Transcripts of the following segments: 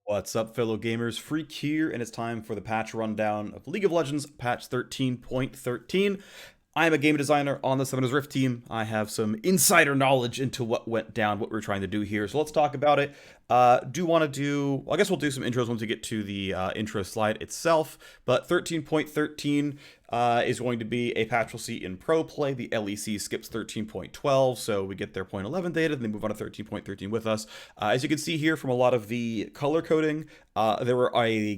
What's up, fellow gamers? Phreak here, and it's time for the patch rundown of League of Legends patch 13.13. I'm a game designer on the Summoners Rift team. I have some insider knowledge into what went down, what we're trying to do here. So let's talk about it. I guess we'll do some intros once we get to the intro slide itself. But 13.13 is going to be a patch we'll see in pro play. The LEC skips 13.12, so we get their point 11 data, and they move on to 13.13 with us. As you can see here from a lot of the color coding, there were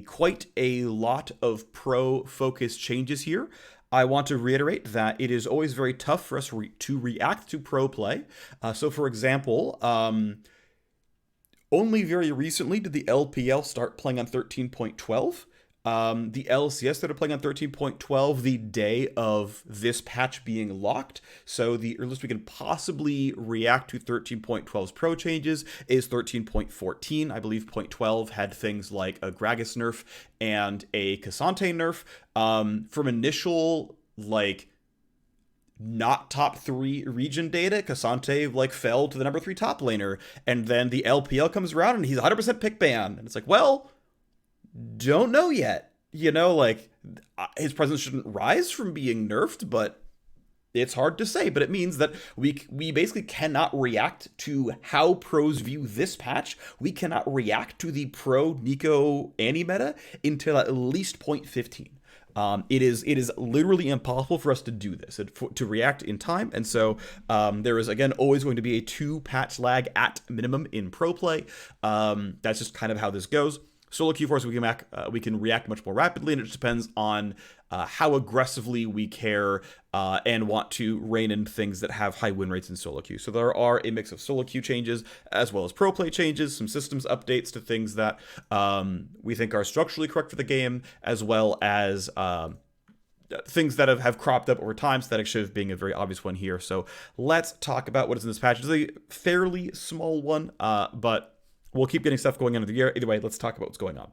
quite a lot of pro-focused changes here. I want to reiterate that it is always very tough for us to react to pro play. So, for example, only very recently did the LPL start playing on 13.12. The LCS started playing on 13.12 the day of this patch being locked. So the earliest we can possibly react to 13.12's pro changes is 13.14. I believe point 12 had things like a Gragas nerf and a Cassante nerf. From initial, not top 3 region data, Cassante fell to the number 3 top laner, and then the LPL comes around and he's 100% pick ban, and it's like, well, don't know yet. His presence shouldn't rise from being nerfed, but it's hard to say. But it means that we basically cannot react to how pros view this patch. We cannot react to the pro Neeko anti-meta until at least point 15. It is literally impossible for us to do this, to react in time, and so there is, again, always going to be a 2 patch lag at minimum in pro play. That's just kind of how this goes. Solo queue for us, we can react much more rapidly, and it just depends on how aggressively we care and want to rein in things that have high win rates in solo queue. So there are a mix of solo queue changes as well as pro play changes, some systems updates to things that we think are structurally correct for the game, as well as things that have cropped up over time, Statikk Shiv being a very obvious one here. So let's talk about what is in this patch. It's a fairly small one, but we'll keep getting stuff going on in the year. Either way, let's talk about what's going on.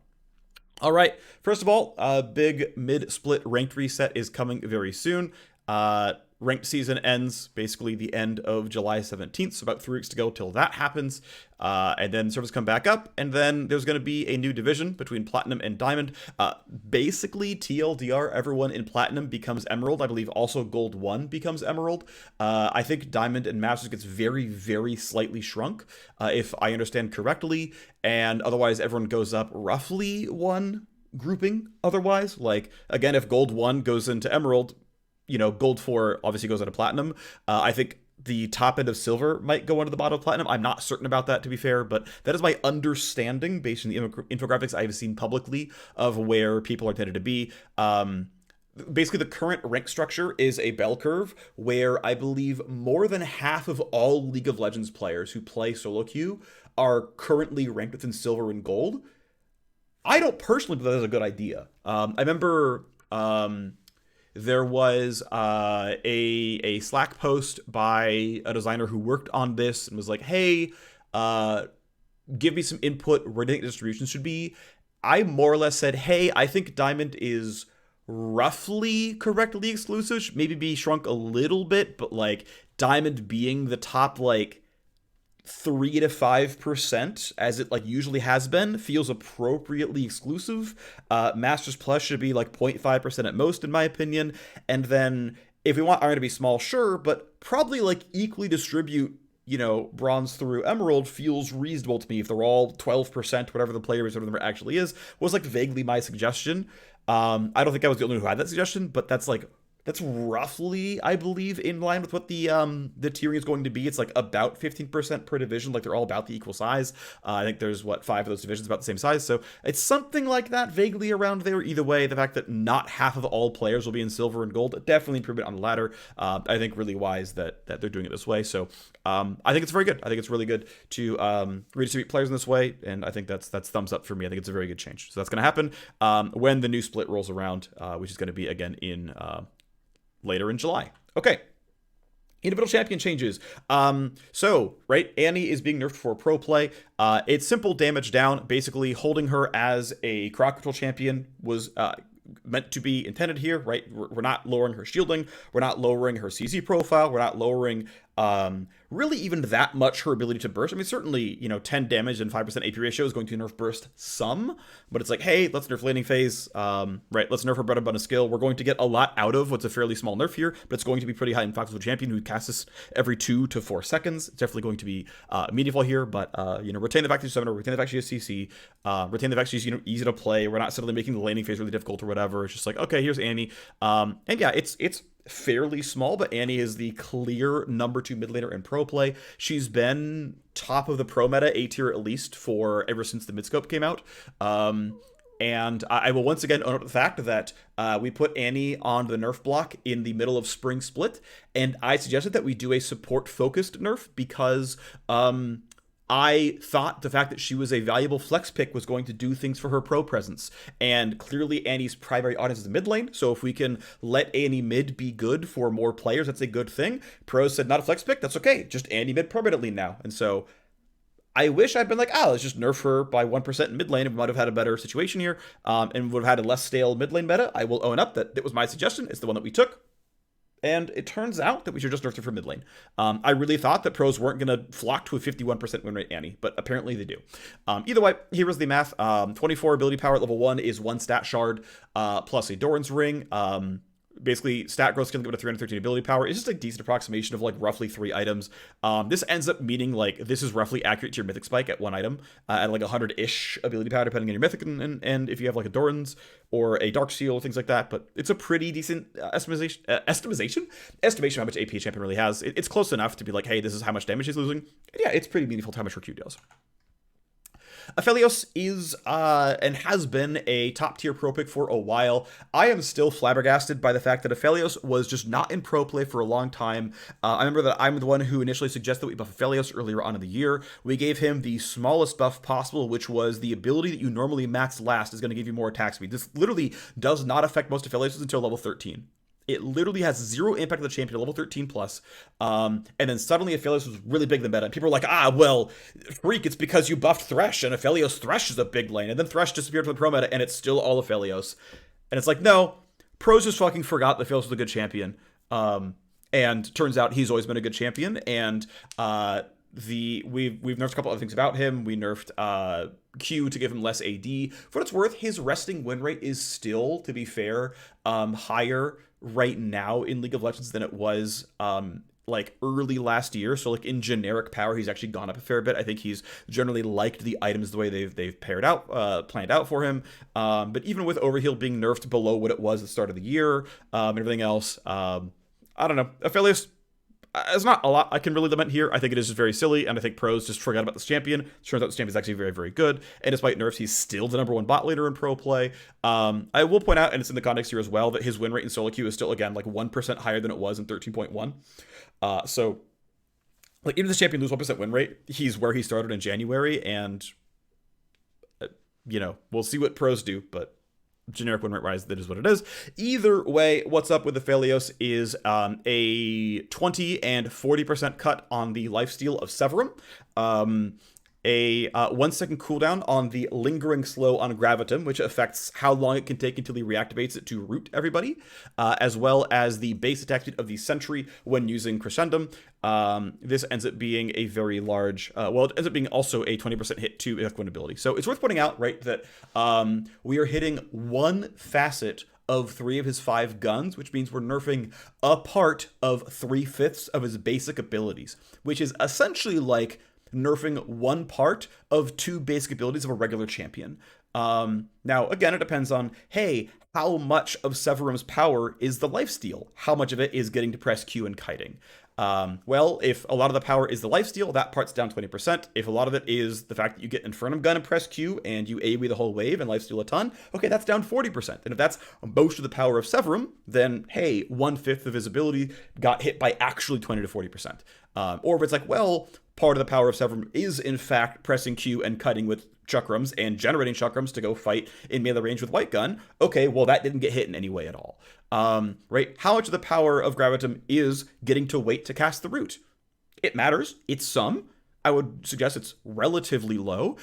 All right, first of all, a big mid-split ranked reset is coming very soon. Ranked season ends basically the end of July 17th, so about 3 weeks to go till that happens. And then servers come back up, and then there's going to be a new division between Platinum and Diamond. Basically, TLDR, everyone in Platinum becomes Emerald. I believe also Gold 1 becomes Emerald. I think Diamond and Masters gets very, very slightly shrunk, if I understand correctly. And otherwise, everyone goes up roughly 1 grouping otherwise. Again, if Gold 1 goes into Emerald, Gold 4 obviously goes into Platinum. I think the top end of Silver might go into the bottom of Platinum. I'm not certain about that, to be fair, but that is my understanding based on the infographics I've seen publicly of where people are tended to be. Basically, the current rank structure is a bell curve where I believe more than half of all League of Legends players who play solo queue are currently ranked within Silver and Gold. I don't personally believe that is a good idea. I remember there was a Slack post by a designer who worked on this and was like, hey, give me some input where do you think distribution should be. I more or less said, hey, I think Diamond is roughly correctly exclusive, should maybe be shrunk a little bit, but Diamond being the top 3 to 5%, as it usually has been, feels appropriately exclusive. Masters Plus should be 0.5% at most, in my opinion. And then if we want Iron to be small, sure, but probably equally distribute, Bronze through Emerald feels reasonable to me. If they're all 12%, whatever the player reserve number actually is, was vaguely my suggestion. I don't think I was the only one who had that suggestion, but that's roughly, I believe, in line with what the tiering is going to be. It's about 15% per division. They're all about the equal size. I think there's 5 of those divisions about the same size. So it's something like that, vaguely around there. Either way, the fact that not half of all players will be in Silver and Gold, definitely improvement on the ladder. I think really wise that they're doing it this way. So I think it's very good. I think it's really good to redistribute players in this way, and I think that's thumbs up for me. I think it's a very good change. So that's going to happen when the new split rolls around, which is going to be again in later in July. Okay. Individual champion changes. Annie is being nerfed for pro play. It's simple damage down. Basically, holding her as a crowd control champion was meant to be intended here, right? We're not lowering her shielding. We're not lowering her CZ profile. We're not lowering really even that much her ability to burst. I mean, certainly, 10 damage and 5% AP ratio is going to nerf burst some, but it's like, hey, let's nerf landing phase, right? Let's nerf her bread and butter skill. We're going to get a lot out of what's a fairly small nerf here, but it's going to be pretty high impactful champion who casts this every 2 to 4 seconds. It's definitely going to be meaningful here, but, retain the fact that she's summoner, retain the fact she has CC, retain the fact she's, easy to play. We're not suddenly making the landing phase really difficult or whatever. It's just like, okay, here's Annie. And yeah, it's fairly small, but Annie is the clear number 2 mid laner in pro play. She's been top of the pro meta, A tier at least, for ever since the midscope came out. And I will once again own up the fact that we put Annie on the nerf block in the middle of spring split, and I suggested that we do a support-focused nerf because I thought the fact that she was a valuable flex pick was going to do things for her pro presence. And clearly Annie's primary audience is the mid lane, so if we can let Annie mid be good for more players, that's a good thing. Pros said not a flex pick, that's okay, just Annie mid permanently now. And so I wish I'd been like, let's just nerf her by 1% in mid lane, and we might have had a better situation here, and would have had a less stale mid lane meta. I will own up that it was my suggestion, it's the one that we took. And it turns out that we should just nerf her for mid lane. I really thought that pros weren't going to flock to a 51% win rate Annie, but apparently they do. Either way, here was the math. 24 ability power at level 1 is 1 stat shard plus a Doran's ring. Basically, stat growth can give it a 313 ability power. It's just a decent approximation of like roughly 3 items. This ends up meaning like this is roughly accurate to your mythic spike at 1 item at like 100-ish ability power depending on your mythic and if you have like a Doran's or a Dark Seal, things like that. But it's a pretty decent estimation of how much AP a champion really has. It's close enough to be like, hey, this is how much damage he's losing. And yeah, it's pretty meaningful to how much her Q does. Aphelios is and has been a top tier pro pick for a while. I am still flabbergasted by the fact that Aphelios was just not in pro play for a long time. I remember that I'm the one who initially suggested that we buff Aphelios earlier on in the year. We gave him the smallest buff possible, which was the ability that you normally max last is going to give you more attack speed. This literally does not affect most Aphelios until level 13. It literally has 0 impact on the champion at level 13 plus. And then suddenly Aphelios was really big in the meta. And people were like, well, Phreak, it's because you buffed Thresh, and Aphelios Thresh is a big lane. And then Thresh disappeared from the pro meta, and it's still all Aphelios. And it's like, no, pros just fucking forgot that Aphelios was a good champion. And turns out he's always been a good champion. And we've nerfed a couple other things about him. We nerfed Q to give him less AD. For what it's worth, his resting win rate is still, to be fair, higher right now in League of Legends than it was like early last year. So like in generic power, he's actually gone up a fair bit. I think he's generally liked the items the way they've planned out for him. But even with Overheal being nerfed below what it was at the start of the year, and everything else, I don't know. Aphelios, there's not a lot I can really lament here. I think it is just very silly, and I think pros just forgot about this champion. Turns out this champion is actually very, very good, and despite nerfs, he's still the number 1 bot leader in pro play. I will point out, and it's in the context here as well, that his win rate in solo queue is still, again, like 1% higher than it was in 13.1. So, like, even if this champion lose 1% win rate, he's where he started in January, and, we'll see what pros do, but generic win rate rise, that is what it is. Either way, what's up with Aphelios is a 20 and 40% cut on the lifesteal of Severum, a 1 second cooldown on the lingering slow on Gravitum, which affects how long it can take until he reactivates it to root everybody, as well as the base attack speed of the Sentry when using Crescendum. This ends up being a very large, it ends up being also a 20% hit to equine ability. So it's worth pointing out, right, that we are hitting one facet of 3 of his 5 guns, which means we're nerfing a part of 3/5 of his basic abilities, which is essentially like nerfing 1 part of 2 basic abilities of a regular champion. Now, again, it depends on, hey, how much of Severum's power is the lifesteal? How much of it is getting to press Q and kiting? Well, if a lot of the power is the lifesteal, that part's down 20%. If a lot of it is the fact that you get Infernum Gun and press Q and you AoE the whole wave and lifesteal a ton, okay, that's down 40%. And if that's most of the power of Severum, then hey, 1/5 of his ability got hit by actually 20 to 40%. Or if it's like, well, part of the power of Severum is in fact pressing Q and cutting with Chakrams and generating Chakrams to go fight in melee range with White Gun. Okay, well, that didn't get hit in any way at all. Right? How much of the power of Gravitum is getting to wait to cast the root? It matters. It's some. I would suggest it's relatively low.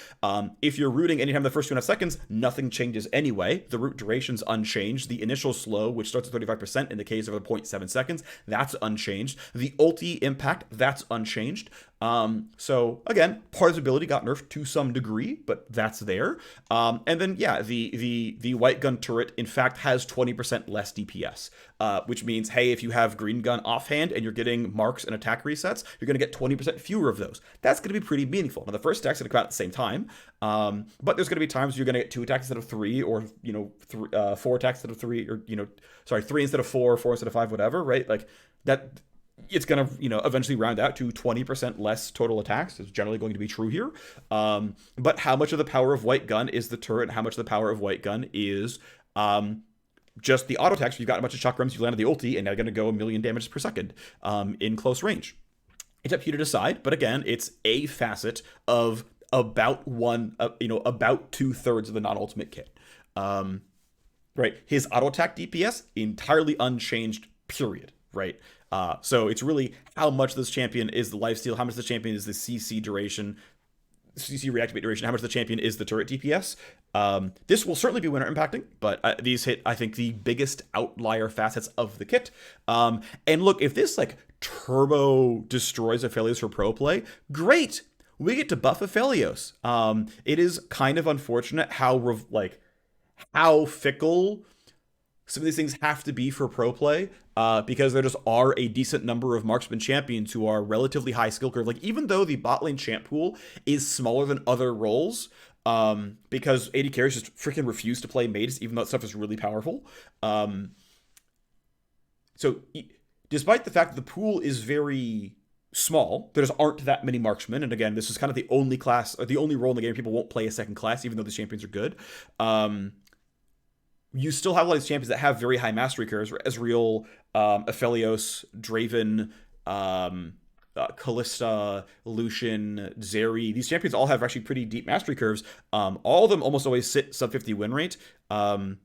If you're rooting anytime the first 2.5 seconds, nothing changes anyway. The root duration's unchanged. The initial slow, which starts at 35% in the case of the 0.7 seconds, that's unchanged. The ulti impact, that's unchanged. So again, part of his ability got nerfed to some degree, but that's there. And then yeah, the white gun turret in fact has 20% less DPS, which means hey, if you have green gun offhand and you're getting marks and attack resets, you're going to get 20% fewer of those. That's going to be pretty meaningful. Now the first attack's going to come out at the same time, but there's going to be times you're going to get 2 attacks instead of 3, or 4 attacks instead of 3, or 3 instead of 4, 4 instead of 5, whatever, right? Like that. It's going to, eventually round out to 20% less total attacks. It's generally going to be true here. But how much of the power of white gun is the turret, and how much of the power of white gun is just the auto attacks? You've got a bunch of chakrams, you landed the ulti, and they're going to go 1,000,000 damage per second in close range. It's up to you to decide, but again, it's a facet of about 2/3 of the non-ultimate kit. Right? His auto attack DPS entirely unchanged, period. Right? So it's really how much this champion is the lifesteal, how much the champion is the CC duration, CC reactivate duration, how much the champion is the turret DPS. This will certainly be winner impacting, but these hit, I think, the biggest outlier facets of the kit. And look, if this like turbo destroys Aphelios for pro play, great. We get to buff Aphelios. It is kind of unfortunate how fickle some of these things have to be for pro play, because there just are a decent number of marksman champions who are relatively high skill curve. Like, even though the bot lane champ pool is smaller than other roles, because AD carries just freaking refuse to play mages, even though that stuff is really powerful. So despite the fact that the pool is very small, there just aren't that many marksmen. And again, this is kind of the only class, or the only role in the game people won't play a second class, even though the champions are good. You still have a lot of these champions that have very high mastery curves. Ezreal, Aphelios, Draven, Kalista, Lucian, Zeri. These champions all have actually pretty deep mastery curves. All of them almost always sit sub 50 win rate. And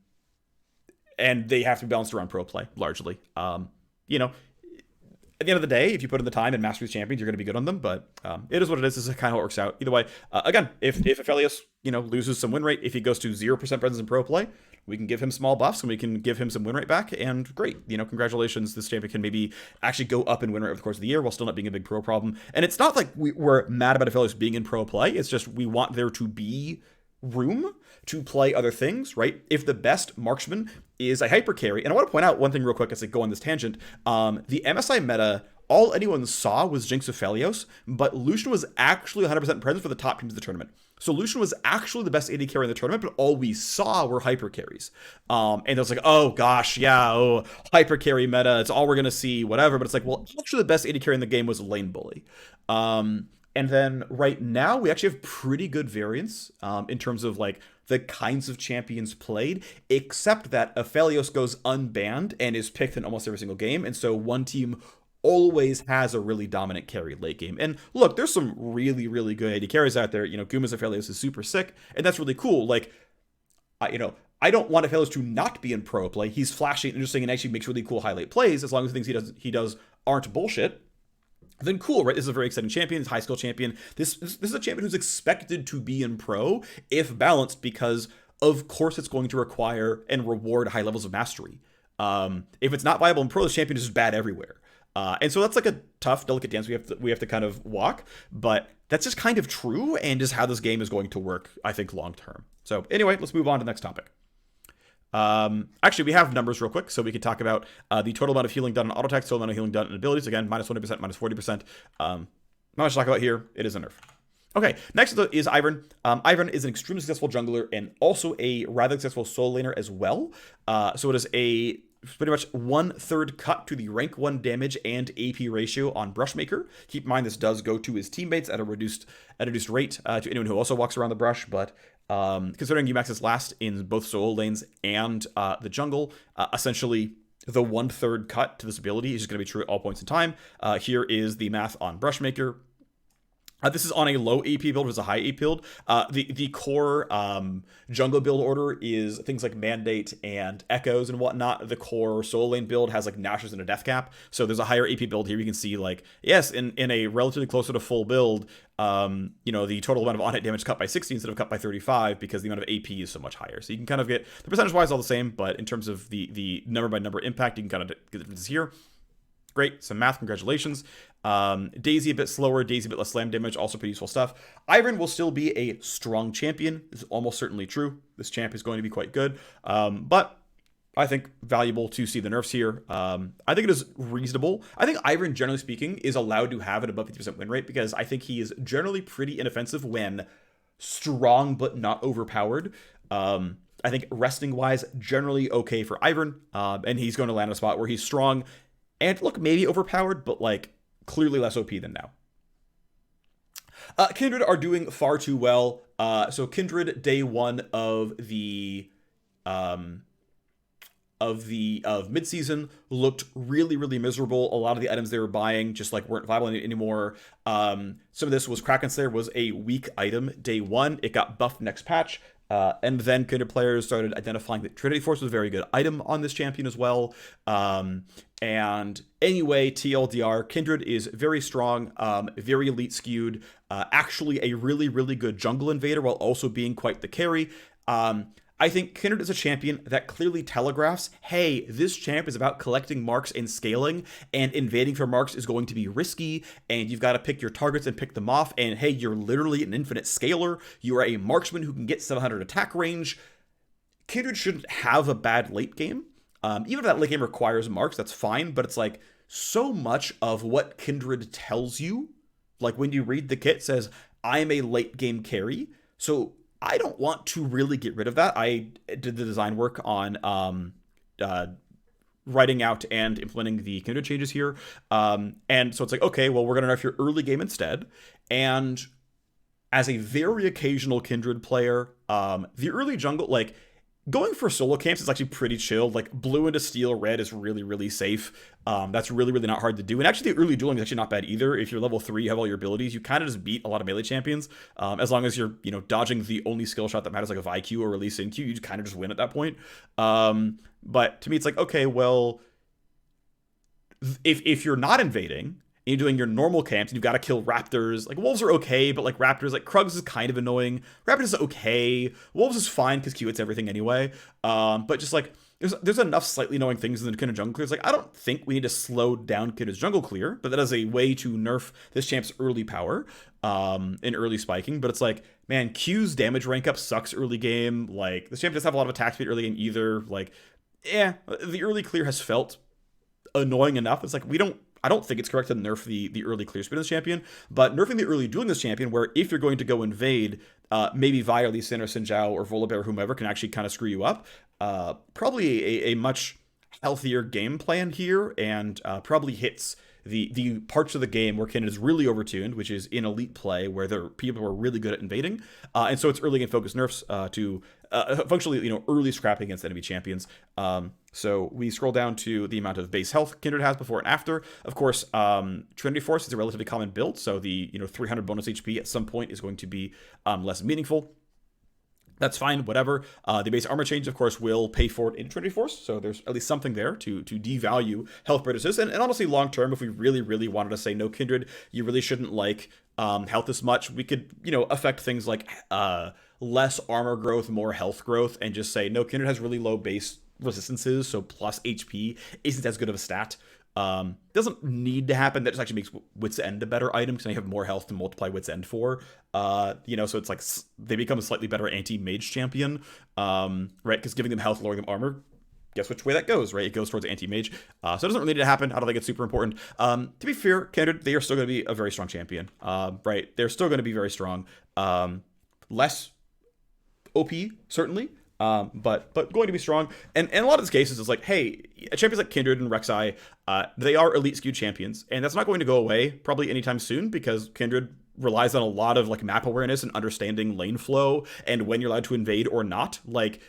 they have to be balanced around pro play, largely. At the end of the day, if you put in the time and master these champions, you're going to be good on them. But it is what it is. This is kind of how it works out. Either way, again, if Aphelios, loses some win rate, if he goes to 0% presence in pro play, we can give him small buffs and we can give him some win rate back, and great. Congratulations. This champion can maybe actually go up in win rate over the course of the year while still not being a big pro problem. And it's not like we're mad about Aphelios being in pro play. It's just we want there to be room to play other things, right? If the best marksman is a hyper carry, and I want to point out one thing real quick as I go on this tangent, the MSI meta, all anyone saw was Jinx Aphelios, but Lucian was actually 100% present for the top teams of the tournament. So Lucian was actually the best AD carry in the tournament, but all we saw were hyper carries. And it was like, oh gosh, yeah, hyper carry meta, it's all we're going to see, whatever. But it's like, well, actually the best AD carry in the game was lane bully. And then right now we actually have pretty good variance in terms of like the kinds of champions played, except that Aphelios goes unbanned and is picked in almost every single game. And so one team always has a really dominant carry late game. And look, there's some really, really good AD carries out there. Guma's Aphelios is super sick, and that's really cool. Like, I don't want Aphelios to not be in pro play. He's flashy and interesting and actually makes really cool highlight plays, as long as the things he does aren't bullshit. Then cool, right? This is a very exciting champion. It's a high skill champion. This is a champion who's expected to be in pro if balanced, because of course it's going to require and reward high levels of mastery. If it's not viable in pro, this champion is just bad everywhere. And so that's like a tough, delicate dance we have to kind of walk, but that's just kind of true and is how this game is going to work, I think, long term. So anyway, let's move on to the next topic. Actually, we have numbers real quick, so we could talk about the total amount of healing done on auto attacks, total amount of healing done on abilities. Again, minus 20%, minus 40%. Not much to talk about here. It is a nerf. Okay, next is Ivenr. Ivenr is an extremely successful jungler and also a rather successful solo laner as well. So it is a pretty much 1/3 cut to the rank 1 damage and AP ratio on Brushmaker. Keep in mind this does go to his teammates at a reduced rate to anyone who also walks around the brush, but considering you max this last in both solo lanes and the jungle, essentially the 1/3 cut to this ability is just going to be true at all points in time. Here is the math on Brushmaker. This is on a low AP build versus a high AP build. The core jungle build order is things like Mandate and Echoes and whatnot. The core solo lane build has like Nashers and a Death Cap. So there's a higher AP build here. You can see like, yes, in a relatively closer to full build, the total amount of on-hit damage cut by 60 instead of cut by 35 because the amount of AP is so much higher. So you can kind of get, the percentage-wise all the same, but in terms of the number-by-number impact, you can kind of get the differences here. Great, some math, congratulations. Daisy a bit slower, Daisy a bit less slam damage, also pretty useful stuff. Ivern will still be a strong champion. This is almost certainly true. This champ is going to be quite good. But I think valuable to see the nerfs here. I think it is reasonable. I think Ivern, generally speaking, is allowed to have an above 50% win rate because I think he is generally pretty inoffensive when strong but not overpowered. I think resting-wise, generally okay for Ivern. And he's going to land in a spot where he's strong and look, maybe overpowered, but like clearly less OP than now. Kindred are doing far too well. So Kindred day one of mid-season looked really, really miserable. A lot of the items they were buying just like weren't viable anymore. Some of this was Kraken Slayer was a weak item day one. It got buffed next patch. And then Kindred players started identifying that Trinity Force was a very good item on this champion as well. And anyway, TLDR, Kindred is very strong, very elite skewed, actually a really, really good jungle invader while also being quite the carry. I think Kindred is a champion that clearly telegraphs, hey, this champ is about collecting marks and scaling, and invading for marks is going to be risky, and you've got to pick your targets and pick them off, and hey, you're literally an infinite scaler. You are a marksman who can get 700 attack range. Kindred shouldn't have a bad late game. Even if that late game requires marks, that's fine, but it's like so much of what Kindred tells you, like when you read the kit, says, I'm a late game carry. So I don't want to really get rid of that. I did the design work on writing out and implementing the Kindred changes here. And so it's like, okay, well, we're going to nerf your early game instead. And as a very occasional Kindred player, the early jungle, like, going for solo camps is actually pretty chill. Like, blue into steel, red is really, really safe. That's really, really not hard to do. And actually, the early dueling is actually not bad either. If you're level 3, you have all your abilities, you kind of just beat a lot of melee champions. As long as you're, dodging the only skill shot that matters, like a VIQ or release in Q, you kind of just win at that point. But to me, it's like, okay, well, if you're not invading, and you're doing your normal camps, and you've got to kill raptors. Like, wolves are okay, but like raptors, like Krugs is kind of annoying. Raptors is okay. Wolves is fine because Q hits everything anyway. But just like, there's enough slightly annoying things in the Kindred jungle clears. Like, I don't think we need to slow down Kindred's jungle clear, but that is a way to nerf this champ's early power in early spiking. But it's like, man, Q's damage rank up sucks early game. Like, this champ doesn't have a lot of attack speed early game either. Like, the early clear has felt annoying enough. It's like, I don't think it's correct to nerf the early clear speed of this champion, but nerfing the early dueling this champion, where if you're going to go invade, maybe Vi or Lee Sin or Xin Zhao or Volibear or whomever can actually kind of screw you up. Probably a much healthier game plan here, and probably hits the parts of the game where Kindred is really overtuned, which is in elite play, where there are people who are really good at invading. And so it's early game focused nerfs to functionally, early scrapping against enemy champions. So we scroll down to the amount of base health Kindred has before and after. Of course, Trinity Force is a relatively common build, so the 300 bonus HP at some point is going to be less meaningful. That's fine, whatever. The base armor change, of course, will pay for it in Trinity Force, so there's at least something there to devalue health British. And honestly, long term, if we really, really wanted to say, no, Kindred, you really shouldn't like health as much, we could, affect things like less armor growth, more health growth, and just say, no, Kindred has really low base resistances, so plus HP isn't as good of a stat. Doesn't need to happen. That just actually makes Wit's End a better item because now you have more health to multiply Wit's End for. So it's like they become a slightly better anti-mage champion, right? Because giving them health, lowering them armor, guess which way that goes, right? It goes towards anti-mage. So it doesn't really need to happen. I don't think it's super important. To be fair, Kindred, they are still going to be a very strong champion, right? They're still going to be very strong. Less OP, certainly. But going to be strong. And in a lot of these cases, it's like, hey, champions like Kindred and Rek Sai, they are elite skewed champions. And that's not going to go away probably anytime soon because Kindred relies on a lot of like map awareness and understanding lane flow and when you're allowed to invade or not. Like,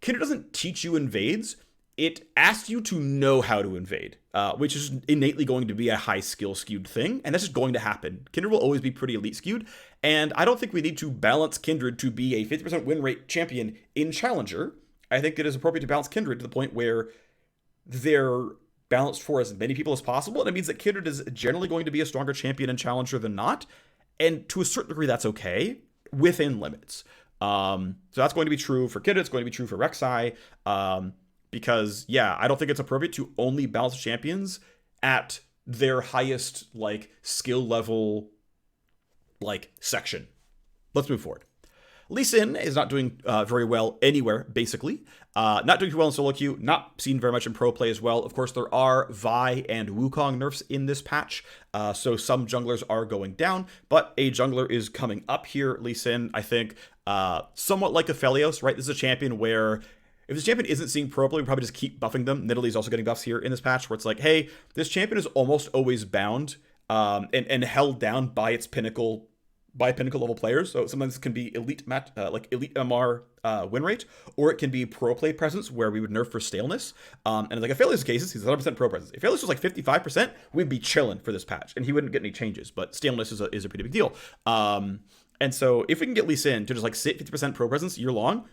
Kindred doesn't teach you invades. it asks you to know how to invade, which is innately going to be a high skill skewed thing, and that's just going to happen. Kindred will always be pretty elite skewed, and I don't think we need to balance Kindred to be a 50% win rate champion in Challenger. I think it is appropriate to balance Kindred to the point where they're balanced for as many people as possible, and it means that Kindred is generally going to be a stronger champion in Challenger than not, and to a certain degree that's okay, within limits. So that's going to be true for Kindred, it's going to be true for Rek Sai, because, yeah, I don't think it's appropriate to only balance champions at their highest, like, skill level, like, section. Let's move forward. Lee Sin is not doing very well anywhere, basically. Not doing too well in solo queue, not seen very much in pro play as well. Of course, there are Vi and Wukong nerfs in this patch, so some junglers are going down, but a jungler is coming up here. Lee Sin, I think, somewhat like Aphelios, right? This is a champion where if this champion isn't seeing pro play, we probably just keep buffing them. Nidalee is also getting buffs here in this patch, where it's like, hey, this champion is almost always bound and held down by its pinnacle level players. So sometimes it can be elite elite MR win rate, or it can be pro play presence where we would nerf for staleness. And in like Aphelios' cases, he's 100% pro presence. If Aphelios was like 55%, we'd be chilling for this patch, and he wouldn't get any changes. But staleness is a pretty big deal. And so if we can get Lee Sin to just like sit 50% pro presence year long,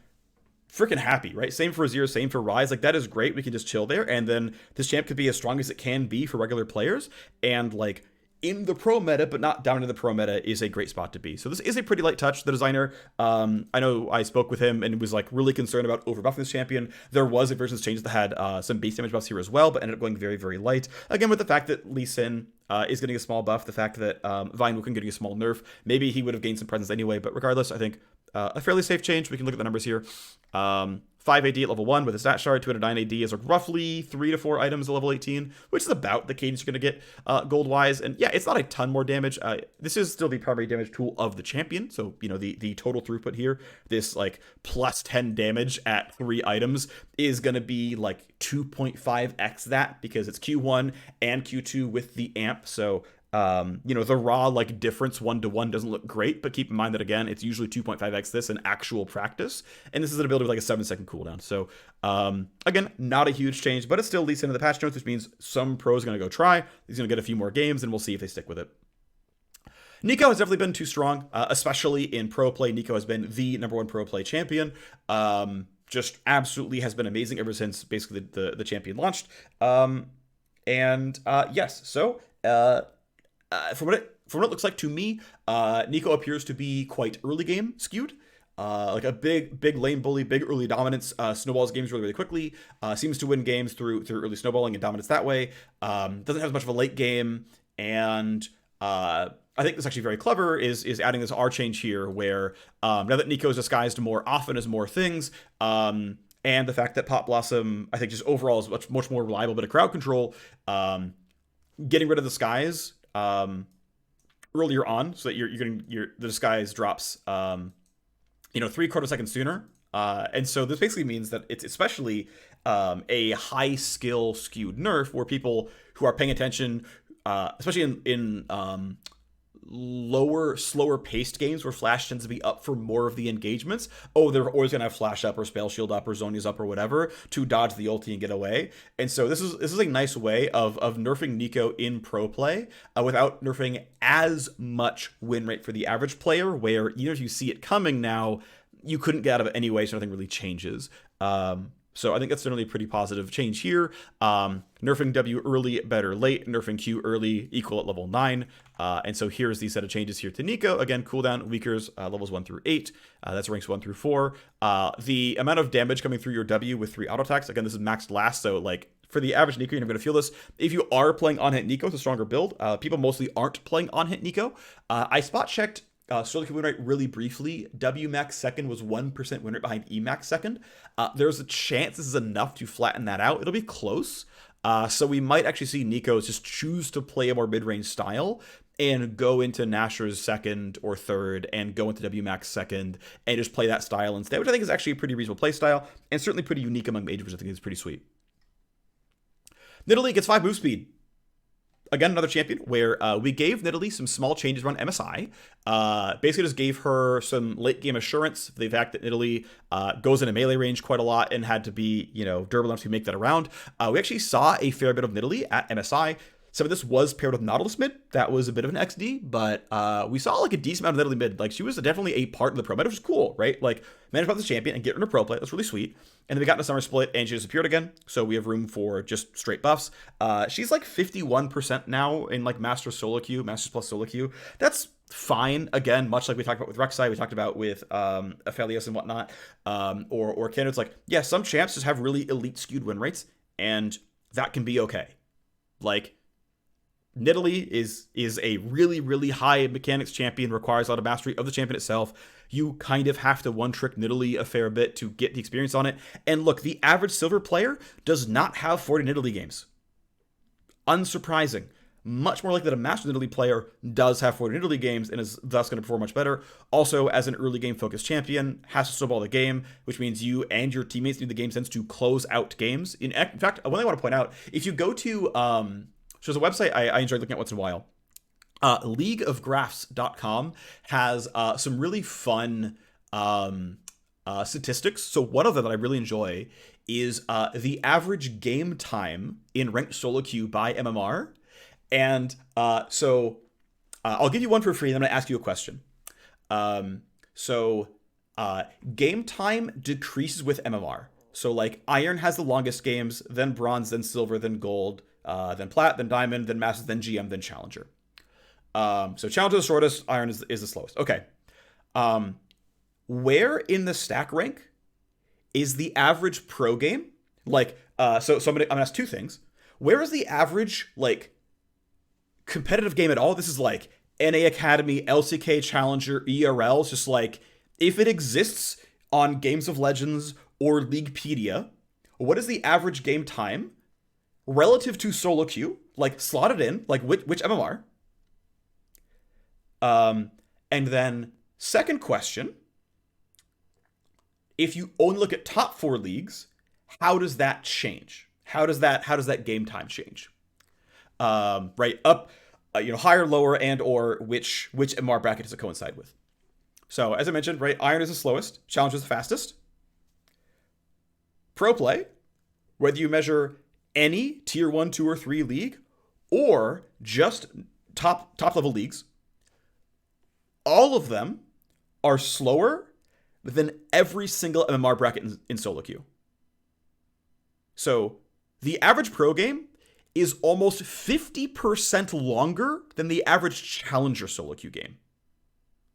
freaking happy, right? Same for Azir, same for Rise. Like, that is great. We can just chill there, and then this champ could be as strong as it can be for regular players, and like in the pro meta, but not down into the pro meta, is a great spot to be. So this is a pretty light touch. The designer, I know I spoke with him and was like really concerned about overbuffing this champion. There was a version's changes that had some base damage buffs here as well, but ended up going very, very light. Again, with the fact that Lee Sin is getting a small buff, the fact that Vine Wukong getting a small nerf, maybe he would have gained some presence anyway, but regardless, I think a fairly safe change. We can look at the numbers here. 5 AD at level 1 with a stat shard, 209 AD is like roughly 3 to 4 items at level 18, which is about the cadence you're going to get gold-wise. And yeah, it's not a ton more damage. This is still the primary damage tool of the champion, so, you know, the total throughput here, this like plus 10 damage at 3 items is going to be like 2.5x that, because it's Q1 and Q2 with the amp, so you know, the raw like difference 1-to-1 doesn't look great, but keep in mind that again, it's usually 2.5x this in actual practice, and this is an ability with like a 7-second cooldown. So again, not a huge change, but it still leads into the patch notes, which means some pros are going to go try. He's going to get a few more games, and we'll see if they stick with it. Neeko has definitely been too strong, especially in pro play. Neeko has been the #1 pro play champion. Just absolutely has been amazing ever since basically the champion launched. Yes, so from what it looks like to me, Neeko appears to be quite early game skewed. Like a big lane bully, big early dominance, snowballs games really quickly, seems to win games through early snowballing and dominance that way. Doesn't have as much of a late game, and I think this actually very clever is adding this R change here, where now that Neeko is disguised more often as more things, and the fact that Pot Blossom, I think, just overall is much more reliable bit of crowd control, getting rid of the disguise earlier on, so that the disguise drops 3/4 seconds sooner, and so this basically means that it's especially a high skill skewed nerf, where people who are paying attention, especially in slower paced games where flash tends to be up for more of the engagements, they're always gonna have flash up or spell shield up or zonias up or whatever to dodge the ulti and get away. And so this is a nice way of nerfing Neeko in pro play without nerfing as much win rate for the average player, where even if you see it coming now, you couldn't get out of it anyway, so nothing really changes. So I think that's generally a pretty positive change here. Nerfing W early, better late. Nerfing Q early, equal at level 9. And so here's the set of changes here to Neeko. Again, cooldown, weakers, levels 1 through 8. That's ranks 1 through 4. The amount of damage coming through your W with 3 auto attacks. Again, this is maxed last, so like for the average Neeko, you're never going to feel this. If you are playing on-hit Neeko, it's a stronger build. People mostly aren't playing on-hit Neeko. I spot checked solo win rate really briefly. W max second was 1% win rate behind E max second. There's a chance this is enough to flatten that out. It'll be close. So we might actually see Neeko just choose to play a more mid-range style and go into Nashor's second or third and go into W max second and just play that style instead, which I think is actually a pretty reasonable play style and certainly pretty unique among majors, which I think is pretty sweet. Nidalee gets 5 move speed. again, another champion where we gave Nidalee some small changes around MSI. Basically just gave her some late game assurance for the fact that Nidalee goes into melee range quite a lot and had to be, durable enough to make that around. We actually saw a fair bit of Nidalee at MSI. Some of this was paired with Nautilus mid. That was a bit of an XD, but we saw like a decent amount of Nidalee mid. Like she was definitely a part of the pro meta, which is cool, right? Like manage about the champion and get her into pro play. That's really sweet. And then we got into summer split and she disappeared again. So we have room for just straight buffs. She's like 51% now in like Masters solo queue, Masters plus solo queue. That's fine. Again, much like we talked about with Rek Sai, we talked about with Aphelios and whatnot, or Kindred's. Like, yeah, some champs just have really elite skewed win rates, and that can be okay. Like, Nidalee is a really, really high mechanics champion, requires a lot of mastery of the champion itself. You kind of have to one-trick Nidalee a fair bit to get the experience on it. And look, the average silver player does not have 40 Nidalee games. Unsurprising. Much more likely that a master Nidalee player does have 40 Nidalee games and is thus going to perform much better. Also, as an early game focused champion, has to snowball the game, which means you and your teammates need the game sense to close out games. In fact, one thing I want to point out, if you go to... So there's a website I enjoy looking at once in a while. Leagueofgraphs.com has some really fun statistics. So one of them that I really enjoy is the average game time in ranked solo queue by MMR. And so I'll give you one for free, and then I'm going to ask you a question. Game time decreases with MMR. So like Iron has the longest games, then Bronze, then Silver, then Gold, then Plat, then Diamond, then Masters, then GM, then Challenger. So Challenger is the shortest, Iron is the slowest. Okay. Where in the stack rank is the average pro game? Like, so I'm gonna ask two things. Where is the average, like, competitive game at all? This is like NA Academy, LCK Challenger, ERL. It's just like, if it exists on Games of Legends or Leaguepedia, what is the average game time relative to solo queue? Like, slotted in, like, which MMR? And then second question, if you only look at top 4 leagues, how does that change? How does that game time change? Right, up, higher, lower, and or which MMR bracket does it coincide with? So as I mentioned, right, Iron is the slowest, Challenge is the fastest. Pro play, whether you measure any tier 1, 2, or 3 league, or just top level leagues, all of them are slower than every single MMR bracket in solo queue. So the average pro game is almost 50% longer than the average challenger solo queue game,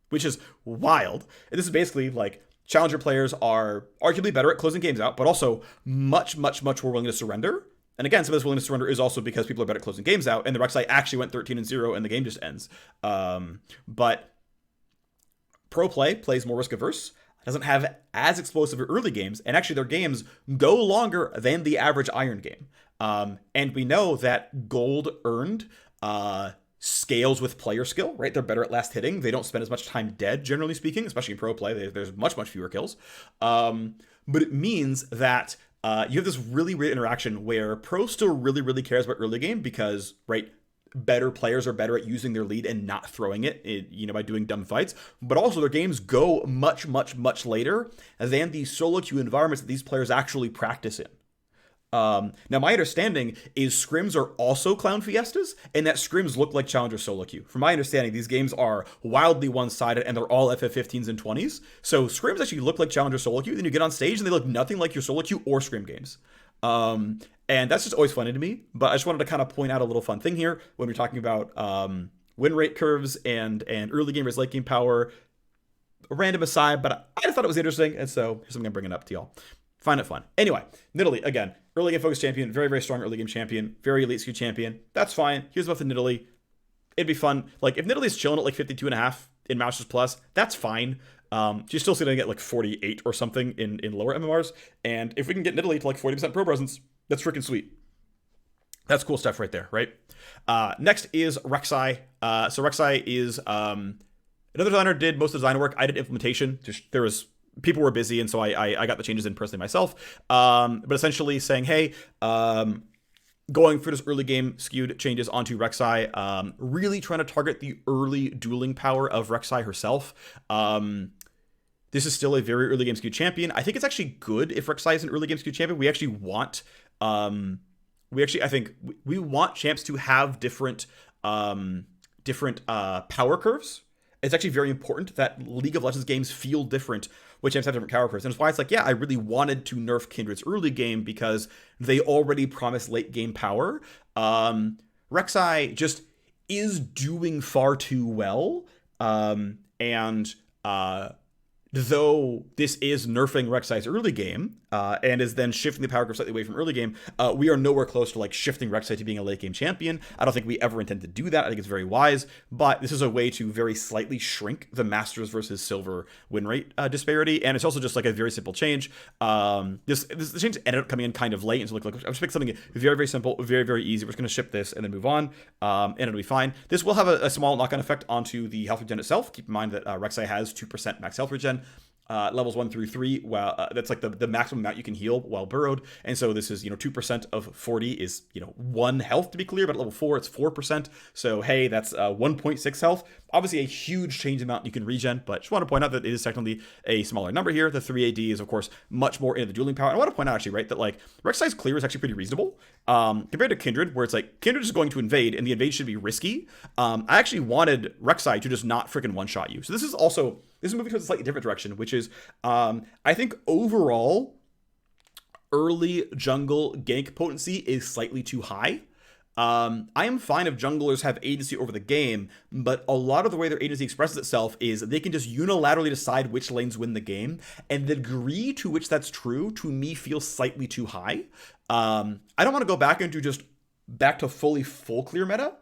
which is wild. And this is basically like challenger players are arguably better at closing games out, but also much, much, much more willing to surrender. And again, some of this willingness to surrender is also because people are better at closing games out, and the Rek Sai actually went 13-0 and the game just ends. But pro play plays more risk averse, doesn't have as explosive early games, and actually their games go longer than the average Iron game. And we know that gold earned scales with player skill, right? They're better at last hitting. They don't spend as much time dead, generally speaking, especially in pro play. There's much, much fewer kills. But it means that you have this really weird interaction where pro still really, really cares about early game because, right, better players are better at using their lead and not throwing it, by doing dumb fights. But also their games go much, much, much later than the solo queue environments that these players actually practice in. Now, my understanding is scrims are also clown fiestas, and that scrims look like challenger solo queue. From my understanding, these games are wildly one-sided, and they're all FF15s and 20s. So scrims actually look like challenger solo queue. Then you get on stage, and they look nothing like your solo queue or scrim games. And that's just always funny to me. But I just wanted to kind of point out a little fun thing here when we're talking about win rate curves and early game versus late game power. A random aside, but I just thought it was interesting, and so here's something I'm bringing up to y'all. Find it fun. Anyway, Nidalee, again, early game focused champion, very, very strong early game champion, very elite skew champion. That's fine. Here's about the Nidalee. It'd be fun. Like, if Nidalee's chilling at like 52.5 in Masters Plus, that's fine. She's still sitting at like 48 or something in lower MMRs. And if we can get Nidalee to like 40% pro presence, that's freaking sweet. That's cool stuff right there, right? Next is Rek Sai. So Rek Sai is another designer did most of the design work. I did implementation. People were busy, and so I got the changes in personally myself. But essentially saying, hey, going for this early game skewed changes onto Rek Sai, really trying to target the early dueling power of Rek Sai herself. This is still a very early game skewed champion. I think it's actually good if Rek Sai is an early game skewed champion. We actually want, I think we want champs to have different power curves. It's actually very important that League of Legends games feel different when champs have different power curves. And it's why it's like, yeah, I really wanted to nerf Kindred's early game because they already promise late game power. Rek Sai just is doing far too well. And though this is nerfing Rek Sai's early game, and is then shifting the power curve slightly away from early game, we are nowhere close to like shifting Rek Sai to being a late game champion. I don't think we ever intend to do that. I think it's very wise, but this is a way to very slightly shrink the Masters versus Silver win rate disparity, and it's also just like a very simple change. The change ended up coming in kind of late, and so I'm just picking something very, very simple, very, very easy. We're just going to ship this and then move on, and it'll be fine. This will have a small knock-on effect onto the health regen itself. Keep in mind that Rek Sai has 2% max health regen. Levels 1 through 3, well, that's like the maximum amount you can heal while burrowed, and so this is 2% of 40 is 1 health to be clear, but at level 4 it's 4%, so hey, that's 1.6 health. Obviously a huge change amount you can regen, but just want to point out that it is technically a smaller number here. The 3 AD is of course much more into the dueling power. And I want to point out actually, right, that like Rek Sai's clear is actually pretty reasonable compared to Kindred, where it's like Kindred is going to invade and the invade should be risky. I actually wanted Rek Sai to just not freaking one-shot you. So this is moving towards a slightly different direction, which is, I think overall, early jungle gank potency is slightly too high. I am fine if junglers have agency over the game, but a lot of the way their agency expresses itself is they can just unilaterally decide which lanes win the game, and the degree to which that's true, to me, feels slightly too high. I don't want to go back to fully full clear meta,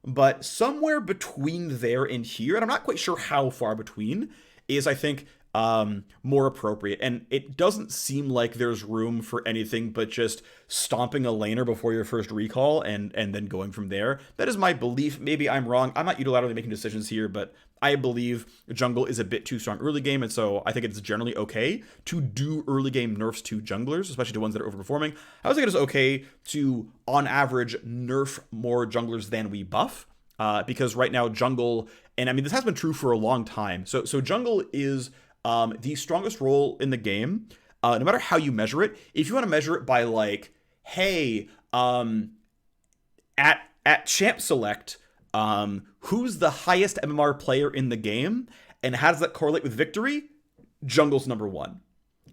but somewhere between there and here, and I'm not quite sure how far between, is, I think, more appropriate. And it doesn't seem like there's room for anything but just stomping a laner before your first recall and then going from there. That is my belief. Maybe I'm wrong. I'm not unilaterally making decisions here, but I believe jungle is a bit too strong early game, and so I think it's generally okay to do early game nerfs to junglers, especially to ones that are overperforming. I also think it is okay to, on average, nerf more junglers than we buff. Because right now jungle, and I mean this has been true for a long time, so jungle is the strongest role in the game, no matter how you measure it. If you want to measure it by like, hey, at champ select, who's the highest MMR player in the game, and how does that correlate with victory? Jungle's number one.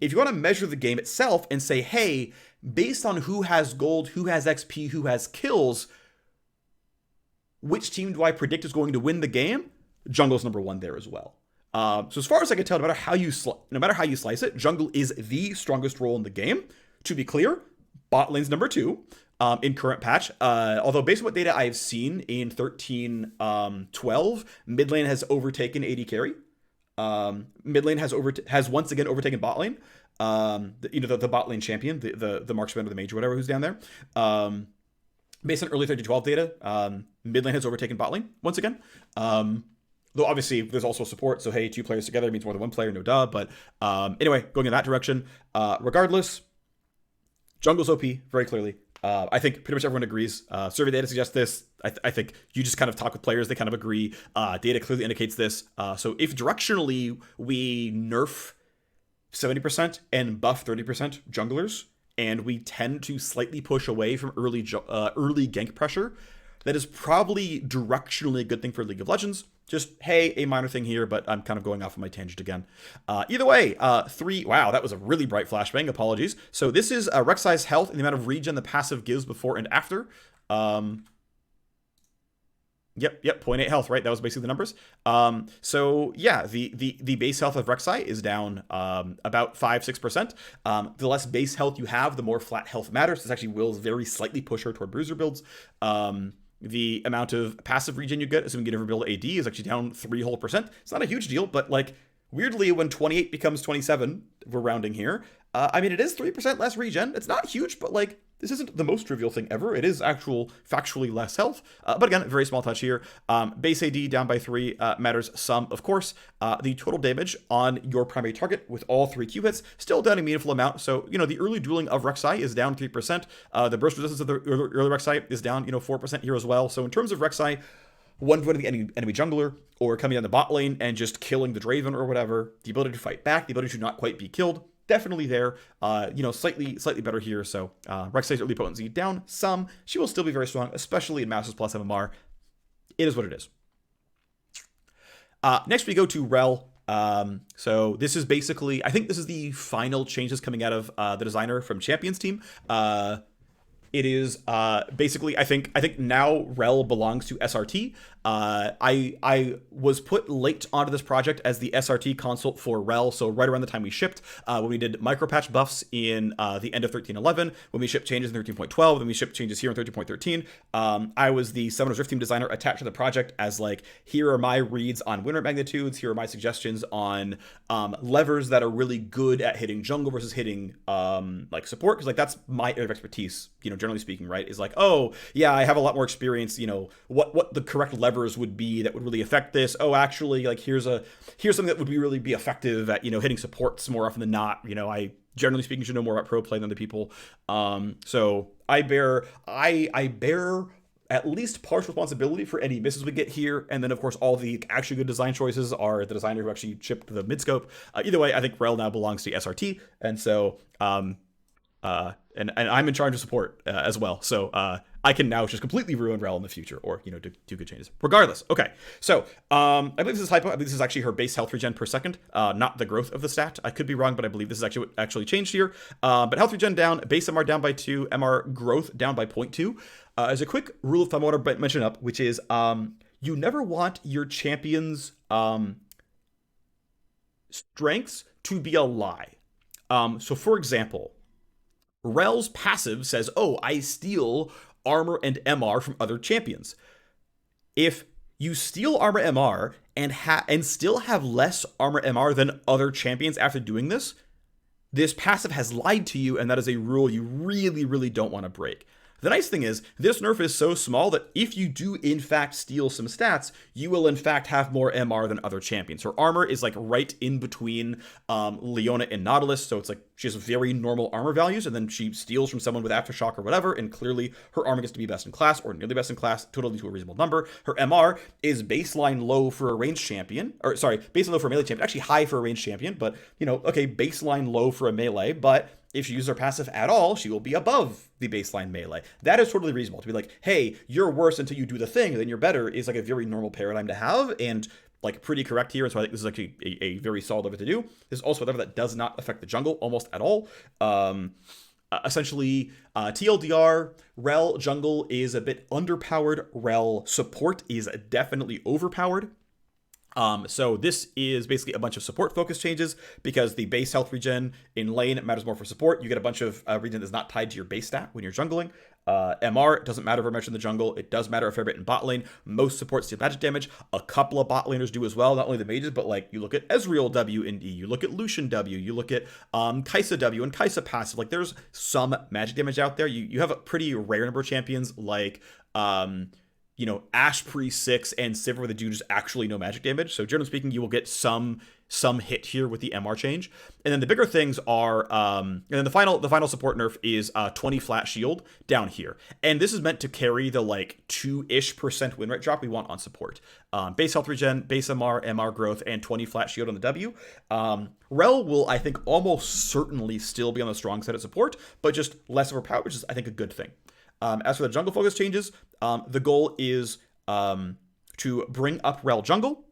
If you want to measure the game itself and say, hey, based on who has gold, who has XP, who has kills, which team do I predict is going to win the game? Jungle's number one there as well. So as far as I can tell, no matter how you slice it, jungle is the strongest role in the game. To be clear, bot lane's number two in current patch. Although based on what data I've seen in 13-12, mid lane has overtaken AD carry. Mid lane has once again overtaken bot lane. The bot lane champion, the marksman or the mage or whatever who's down there. Based on early 13-12 data, mid lane has overtaken bot lane once again. Though obviously there's also support, so hey, two players together means more than one player, no duh. But anyway, going in that direction. Regardless, jungle's OP, very clearly. I think pretty much everyone agrees. Survey data suggests this. I think you just kind of talk with players, they kind of agree. Data clearly indicates this. So if directionally we nerf 70% and buff 30% junglers, and we tend to slightly push away from early gank pressure, that is probably directionally a good thing for League of Legends. Just, hey, a minor thing here, but I'm kind of going off on my tangent again. Either way, wow, that was a really bright flashbang, apologies. So this is Rek Sai's health and the amount of regen the passive gives before and after. Yep, 0.8 health, right? That was basically the numbers. So yeah, the base health of Rek Sai is down about 5-6%. The less base health you have, the more flat health matters. This actually will very slightly push her toward bruiser builds. The amount of passive regen you get, assuming you never build AD, is actually down 3 whole %. It's not a huge deal, but like Weirdly, when 28 becomes 27, we're rounding here. I mean, it is 3% less regen. It's not huge, but like, this isn't the most trivial thing ever. It is factually less health. But again, very small touch here. Base AD down by 3 matters some, of course. The total damage on your primary target with all 3 Q hits, still down a meaningful amount. So, the early dueling of Rek Sai is down 3%. The burst resistance of the early Rek Sai is down, 4% here as well. So in terms of Rek Sai, one to the enemy jungler, or coming down the bot lane and just killing the Draven or whatever, the ability to fight back, the ability to not quite be killed, definitely there. Slightly better here. So Rek Sai's early potency down some. She will still be very strong, especially in Masters plus MMR. It is what it is. Next we go to Rell. So this is basically, I think this is the final changes coming out of the designer from Champions team. It is basically, I think now Rell belongs to SRT. I was put late onto this project as the SRT consult for Rell, so right around the time we shipped, when we did micropatch buffs in the end of 13.11, when we shipped changes in 13.12, then we shipped changes here in 13.13. I was the Summoner's Rift team designer attached to the project as like, here are my reads on win rate magnitudes, here are my suggestions on levers that are really good at hitting jungle versus hitting like support, because like that's my area of expertise, generally speaking, right? Is like, oh yeah, I have a lot more experience, what the correct levers would be that would really affect this. Oh, actually, like here's something that would really be effective at hitting supports more often than not. I generally speaking should know more about pro play than other people. So I bear at least partial responsibility for any misses we get here, and then of course all the actually good design choices are the designer who actually shipped the mid scope. Either way, I think Rell now belongs to SRT, and so and I'm in charge of support as well. So I can now just completely ruin Rell in the future, or do good changes. Regardless, okay. So I believe this is hypo. I believe this is actually her base health regen per second, not the growth of the stat. I could be wrong, but I believe this is actually what actually changed here. But health regen down, base MR down by 2, MR growth down by 0.2. As a quick rule of thumb, I want to mention up, which is you never want your champion's strengths to be a lie. So for example, Rell's passive says, oh, I steal armor and MR from other champions. If you steal armor MR and still have less armor MR than other champions after doing this, this passive has lied to you, and that is a rule you really, really don't want to break. The nice thing is, this nerf is so small that if you do in fact steal some stats, you will in fact have more MR than other champions. Her armor is like right in between Leona and Nautilus, so it's like she has very normal armor values, and then she steals from someone with Aftershock or whatever, and clearly her armor gets to be best in class, or nearly best in class, totally to a reasonable number. Her MR is baseline low for a ranged champion, or sorry, baseline low for a melee champion, actually high for a ranged champion, but, okay, baseline low for a melee, but if she uses her passive at all, she will be above the baseline melee. That is totally reasonable. To be like, hey, you're worse until you do the thing, then you're better, is like a very normal paradigm to have, and like pretty correct here. And so I think this is actually a very solid lever to do. This is also a lever that does not affect the jungle almost at all. Essentially, TLDR, Rell jungle is a bit underpowered. Rell support is definitely overpowered. So this is basically a bunch of support focus changes, because the base health regen in lane matters more for support. You get a bunch of regen that's not tied to your base stat when you're jungling. MR doesn't matter very much in the jungle. It does matter a fair bit in bot lane. Most supports deal magic damage. A couple of bot laners do as well, not only the mages, but like you look at Ezreal W and E, you look at Lucian W, you look at Kai'Sa W and Kai'Sa passive. Like there's some magic damage out there. You have a pretty rare number of champions like Ash Pre 6 and Sivir, where the do just actually no magic damage. So generally speaking, you will get some hit here with the MR change. And then the bigger things are, and then the final support nerf is 20 flat shield down here. And this is meant to carry the like 2-ish% win rate drop we want on support. Base health regen, base MR, MR growth, and 20 flat shield on the W. Rell will, I think, almost certainly still be on the strong side of support, but just less overpowered, which is, I think, a good thing. As for the jungle focus changes, the goal is to bring up Rell jungle.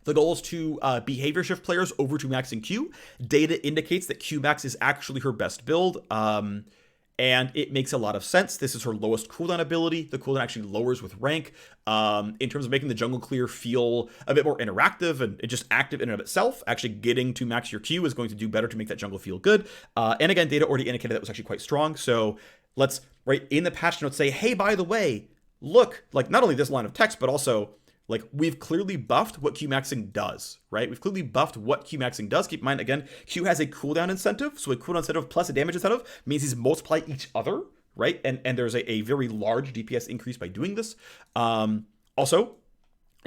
The goal is to behavior shift players over to maxing Q. Data indicates that Q max is actually her best build, and it makes a lot of sense. This is her lowest cooldown ability. The cooldown actually lowers with rank. In terms of making the jungle clear feel a bit more interactive and just active in and of itself, actually getting to max your Q is going to do better to make that jungle feel good. And again, data already indicated that was actually quite strong. So let's, right in the patch notes, say, hey, by the way, look, like not only this line of text, but also Like, we've clearly buffed what Q maxing does, right? We've clearly buffed what Q maxing does. Keep in mind, again, Q has a cooldown incentive. So a cooldown incentive plus a damage incentive means these multiply each other, right? And there's a very large DPS increase by doing this. Also,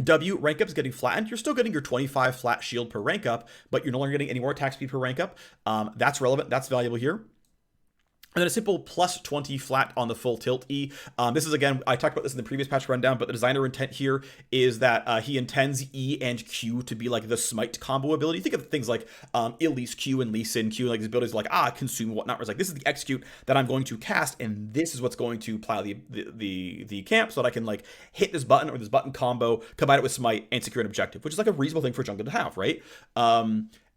W, rank up is getting flattened. You're still getting your 25 flat shield per rank up, but you're no longer getting any more attack speed per rank up. That's relevant. That's valuable here. And then a simple plus 20 flat on the full tilt E. This is, again, I talked about this in the previous patch rundown, but the designer intent here is that he intends E and Q to be like the smite combo ability. Think of things like Elise Q and Lee Sin Q, like these abilities like, consume and whatnot. Where it's like, this is the execute that I'm going to cast, and this is what's going to plow the camp so that I can like hit this button or this button combo, combine it with smite, and secure an objective, which is like a reasonable thing for jungle to have, right?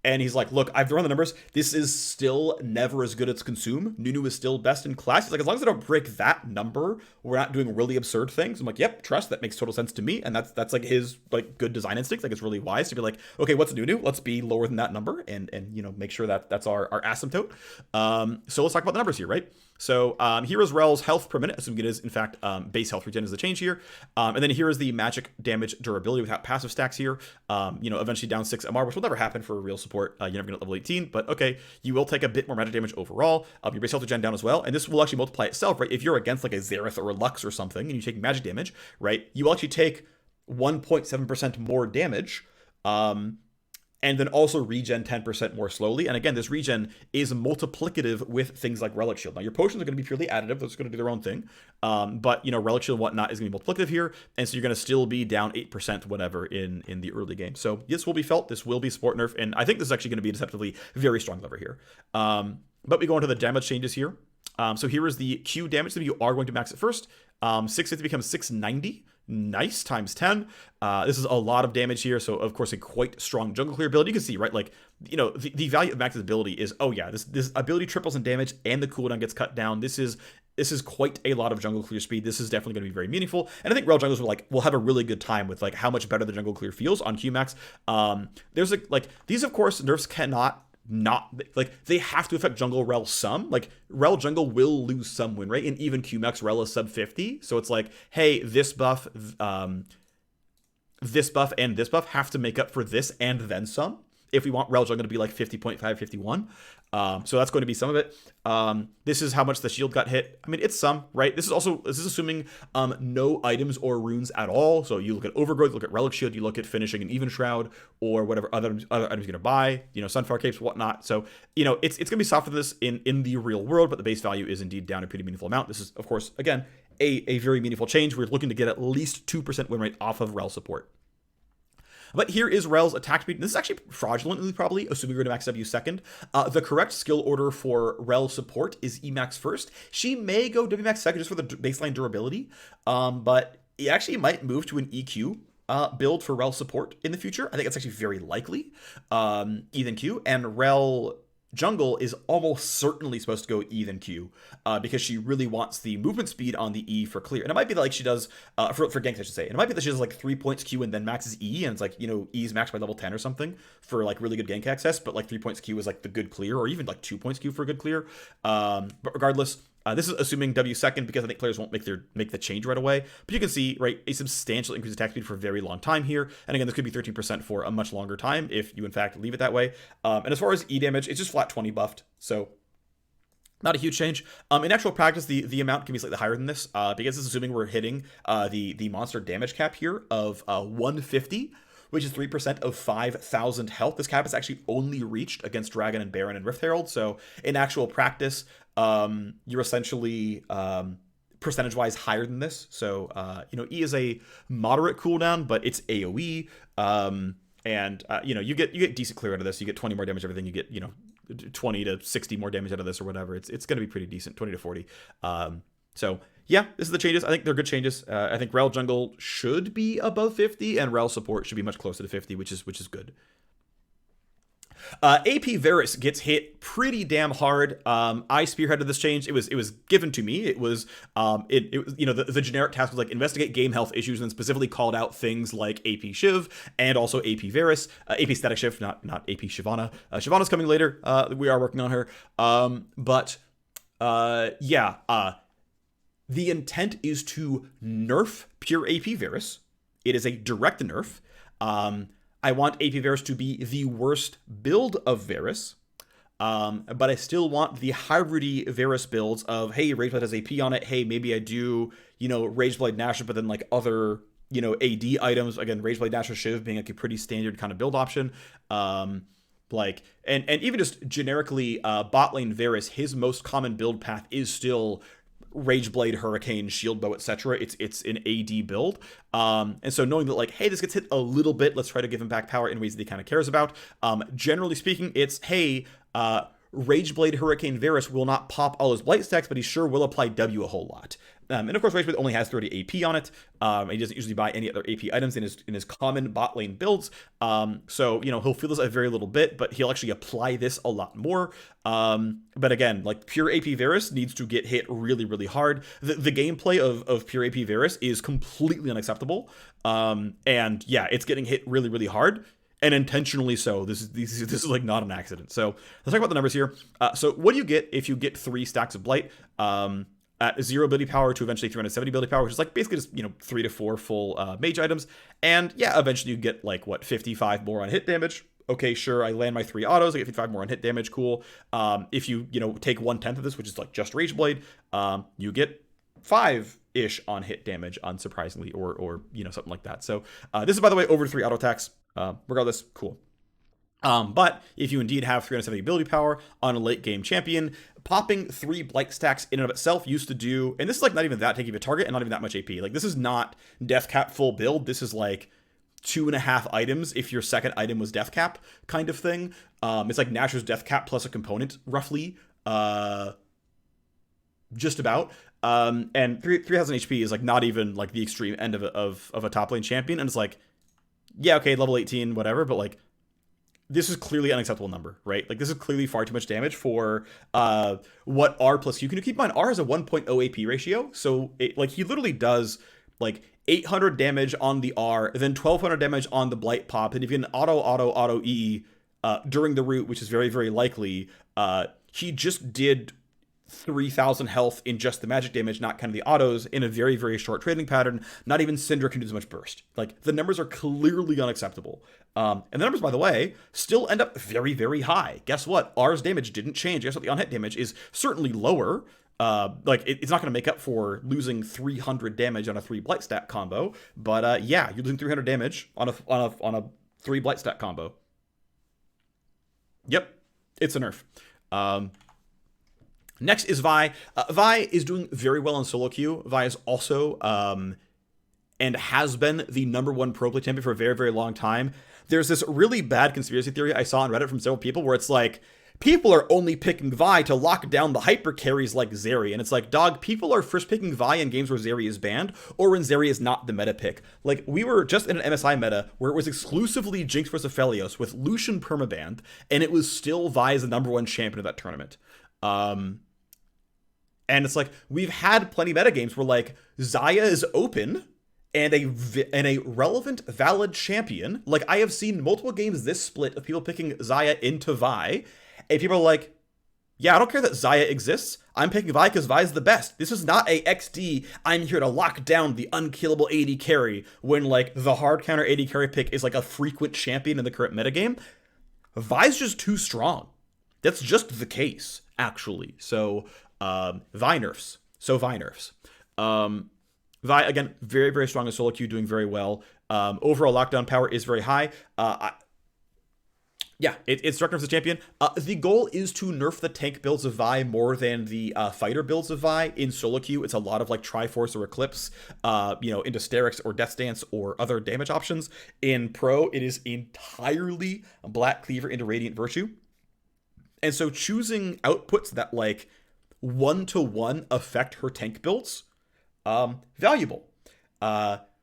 And he's like, look, I've run the numbers. This is still never as good as Consume. Nunu is still best in class. He's like, as long as I don't break that number, we're not doing really absurd things. I'm like, yep, trust. That makes total sense to me. And that's like his like good design instinct. Like, it's really wise to be like, okay, what's Nunu? Let's be lower than that number and you know, make sure that that's our asymptote. So let's talk about the numbers here, right? So here is Rell's health per minute, assuming it is, in fact, base health regen is the change here. And then here is the magic damage durability without passive stacks here. You know, eventually down 6 MR, which will never happen for a real support. You're never going to level 18, but okay, you will take a bit more magic damage overall. Your base health regen down as well, and this will actually multiply itself, right? If you're against like a Xerath or a Lux or something, and you take magic damage, right, you will actually take 1.7% more damage. And then also regen 10% more slowly. And again, this regen is multiplicative with things like Relic Shield. Now, your potions are going to be purely additive. Those are going to do their own thing. But, you know, Relic Shield and whatnot is going to be multiplicative here. And so you're going to still be down 8%, whatever, in the early game. So this will be felt. This will be support nerf. And I think this is actually going to be a deceptively very strong lever here. But we go into the damage changes here. So here is the Q damage that you are going to max it first. 650 becomes 690. Nice, times 10. This is a lot of damage here, so of course a quite strong jungle clear ability. You can see, right, like, you know, the value of Max's ability is, oh yeah, this ability triples in damage and the cooldown gets cut down. This is quite a lot of jungle clear speed. This is definitely going to be very meaningful, and I think Rell junglers will have a really good time with like how much better the jungle clear feels on Qmax. There's like these, of course, nerfs cannot not like they have to affect jungle Rell some. Like Rell jungle will lose some win rate, and even Qmax Rell is sub 50. So it's like, hey, this buff, and this buff have to make up for this and then some. If we want Rell jungle to be like 50.5, 51. So that's going to be some of it. This is how much the shield got hit. I mean, it's some, right? This is assuming no items or runes at all. So you look at Overgrowth, you look at Relic Shield, you look at finishing an Even Shroud or whatever other items you're going to buy, you know, Sunfire Capes, whatnot. So, you know, it's going to be softer than this in the real world, but the base value is indeed down a pretty meaningful amount. This is, of course, again, a very meaningful change. We're looking to get at least 2% win rate off of Rell support. But here is Rell's attack speed. This is actually fraudulently, probably, assuming you're going to max W second. The correct skill order for Rell support is Emax first. She may go W max second just for the baseline durability, but it actually might move to an EQ build for Rell support in the future. I think it's actually very likely. Ethan Q and Rell jungle is almost certainly supposed to go E than Q because she really wants the movement speed on the E for clear. And it might be that like she does, for ganks I should say, and it might be that she does like 3 points Q and then maxes E, and it's like, you know, E is maxed by level 10 or something for like really good gank access, but like 3 points Q is like the good clear, or even like 2 points Q for a good clear. But regardless, this is assuming W second because I think players won't make the change right away. But you can see, right, a substantial increase in attack speed for a very long time here. And again, this could be 13% for a much longer time if you in fact leave it that way. And as far as E damage, it's just flat 20 buffed. So not a huge change. In actual practice, the amount can be slightly higher than this because it's assuming we're hitting the monster damage cap here of 150. Which is 3% of 5,000 health. This cap is actually only reached against Dragon and Baron and Rift Herald. So in actual practice, you're essentially percentage-wise higher than this. So, you know, E is a moderate cooldown, but it's AoE. And, you know, you get decent clear out of this. You get 20 more damage, everything. You get, you know, 20 to 60 more damage out of this or whatever. It's going to be pretty decent, 20 to 40. So yeah, this is the changes. I think they're good changes. I think Rell jungle should be above 50, and Rell support should be much closer to 50, which is good. AP Varus gets hit pretty damn hard. I spearheaded this change. It was given to me. It was you know, the generic task was like investigate game health issues, and specifically called out things like AP Shiv and also AP Varus, AP Statikk Shiv, not AP Shyvana. Shyvana's coming later. We are working on her. Yeah. The intent is to nerf pure AP Varus It is a direct nerf. I want AP Varus to be the worst build of Varus. But I still want the hybridy Varus builds of, hey, Rageblade has AP on it. Hey, maybe I do, Rageblade Nash, but then like other, AD items. Again, Rageblade Nash or Shiv being like a pretty standard kind of build option. And even just generically, bot lane Varus, his most common build path is still Rageblade, Hurricane, Shield Bow, etc. It's an AD build. And so knowing that like, hey, this gets hit a little bit, let's try to give him back power in ways that he kind of cares about. Generally speaking, it's, hey, Rageblade Hurricane Varus will not pop all his blight stacks, but he sure will apply W a whole lot. And of course, Rageblade only has 30 AP on it. He doesn't usually buy any other AP items in his common bot lane builds. So he'll feel this a very little bit, but he'll actually apply this a lot more. But again, like pure AP Varus needs to get hit really, really hard. The gameplay of pure AP Varus is completely unacceptable. And yeah, it's getting hit really, really hard. And intentionally so. This is like not an accident. So let's talk about the numbers here. So what do you get if you get 3 stacks of Blight at 0 ability power to eventually 370 ability power, which is like basically just 3 to 4 full mage items. And yeah, eventually you get like 55 more on hit damage. Okay, sure, I land my 3 autos, I get 55 more on hit damage, cool. If you take 1/10 of this, which is like just Rageblade, you get 5-ish on hit damage, unsurprisingly, or something like that. So this is, by the way, over 3 auto attacks. Regardless, cool. But if you indeed have 370 ability power on a late game champion, popping 3 blight stacks in and of itself used to do, and this is like not even that taking a target and not even that much AP. Like this is not death cap full build. This is like 2.5 items if your second item was death cap kind of thing. It's like Nashor's death cap plus a component roughly, just about. And 3000 HP is like not even like the extreme end of a top lane champion, and it's like, yeah, okay, level 18, whatever, but like, this is clearly an unacceptable number, right? Like, this is clearly far too much damage for what R plus Q can do. Keep in mind, R has a 1.0 AP ratio, so he literally does like 800 damage on the R, then 1200 damage on the Blight pop, and if you can auto E during the root, which is very, very likely, he just did 3,000 health in just the magic damage, not kind of the autos, in a very, very short trading pattern. Not even Syndra can do as much burst. Like, the numbers are clearly unacceptable. And the numbers, by the way, still end up very, very high. Guess what? R's damage didn't change. Guess what? The on-hit damage is certainly lower. It's not going to make up for losing 300 damage on a 3 blight stack combo. But yeah, you're losing 300 damage on a 3 blight stack combo. Yep, it's a nerf. Next is Vi. Vi is doing very well in solo queue. Vi is also, and has been, the #1 pro play champion for a very, very long time. There's this really bad conspiracy theory I saw on Reddit from several people where it's like, people are only picking Vi to lock down the hyper carries like Zeri. And it's like, dog, people are first picking Vi in games where Zeri is banned or when Zeri is not the meta pick. Like, we were just in an MSI meta where it was exclusively Jinx vs. Aphelios with Lucian permabanned, and it was still Vi as the #1 champion of that tournament. And it's like, we've had plenty of meta games where like Xayah is open and a relevant, valid champion. Like, I have seen multiple games this split of people picking Xayah into Vi, and people are like, yeah, I don't care that Xayah exists. I'm picking Vi because Vi is the best. This is not a XD, I'm here to lock down the unkillable AD carry, when like the hard counter AD carry pick is like a frequent champion in the current metagame. Vi's just too strong. That's just the case, actually. So, Vi nerfs. Vi, again, very, very strong in solo queue, doing very well. Overall lockdown power is very high. It's direct nerfs the champion. The goal is to nerf the tank builds of Vi more than the fighter builds of Vi. In solo queue, it's a lot of like Triforce or Eclipse, into Sterix or Death Stance or other damage options. In pro, it is entirely Black Cleaver into Radiant Virtue. And so choosing outputs that like 1-to-1 affect her tank builds, valuable.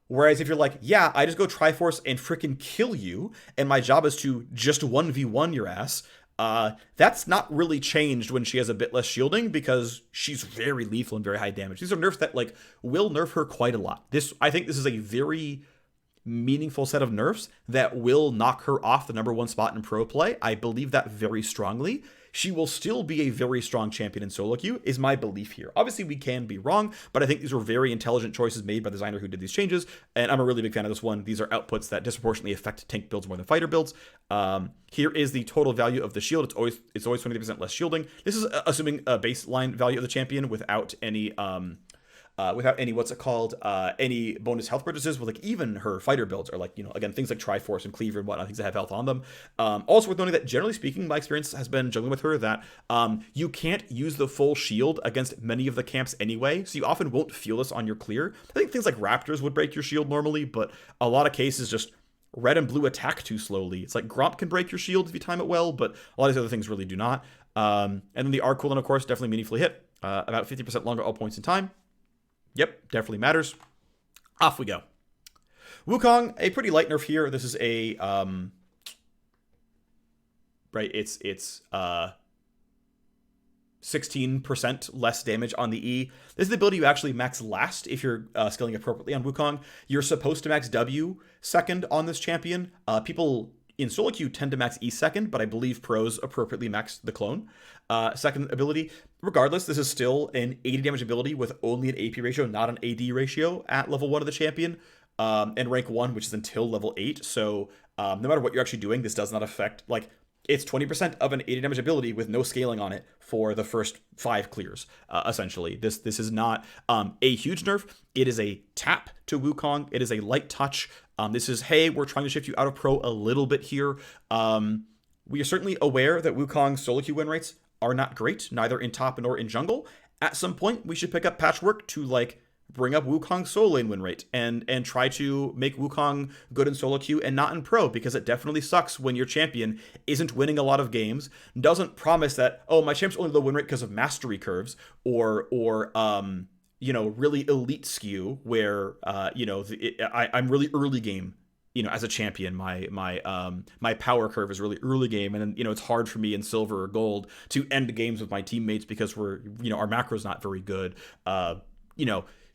Whereas if you're like, yeah, I just go Triforce and frickin' kill you, and my job is to just 1v1 your ass, that's not really changed when she has a bit less shielding, because she's very lethal and very high damage. These are nerfs that like will nerf her quite a lot. I think this is a very meaningful set of nerfs that will knock her off the #1 spot in pro play. I believe that very strongly. she will still be a very strong champion in solo queue, is my belief here. Obviously, we can be wrong, but I think these were very intelligent choices made by the designer who did these changes, and I'm a really big fan of this one. These are outputs that disproportionately affect tank builds more than fighter builds. Here is the total value of the shield. It's always 20% less shielding. This is assuming a baseline value of the champion without any any bonus health purchases. With like even her fighter builds are like, again, things like Triforce and Cleaver and whatnot, things that have health on them. Also worth noting that generally speaking, my experience has been juggling with her that you can't use the full shield against many of the camps anyway, so you often won't feel this on your clear. I think things like Raptors would break your shield normally, but a lot of cases just red and blue attack too slowly. It's like Gromp can break your shield if you time it well, but a lot of these other things really do not. And then the R cooldown, of course, definitely meaningfully hit. About 50% longer all points in time. Yep, definitely matters. Off we go. Wukong, a pretty light nerf here. This is a right. It's 16% less damage on the E. This is the ability you actually max last if you're scaling appropriately on Wukong. You're supposed to max W second on this champion. People in solo queue tend to max E second, but I believe pros appropriately max the clone second ability. Regardless, this is still an 80 damage ability with only an AP ratio, not an AD ratio at level 1 of the champion, and rank 1, which is until level 8. So no matter what you're actually doing, this does not affect, like, it's 20% of an 80 damage ability with no scaling on it for the first 5 clears, essentially. This is not a huge nerf. It is a tap to Wukong. It is a light touch. This is, hey, we're trying to shift you out of pro a little bit here. We are certainly aware that Wukong's solo queue win rates are not great, neither in top nor in jungle. At some point, we should pick up Patchwork to, like, bring up Wukong's solo lane win rate and try to make Wukong good in solo queue and not in pro, because it definitely sucks when your champion isn't winning a lot of games, doesn't promise that, oh, my champ's only low win rate because of mastery curves or really elite skew where I'm really early game. As a champion, my power curve is really early game, and then it's hard for me in silver or gold to end games with my teammates because our macro's not very good.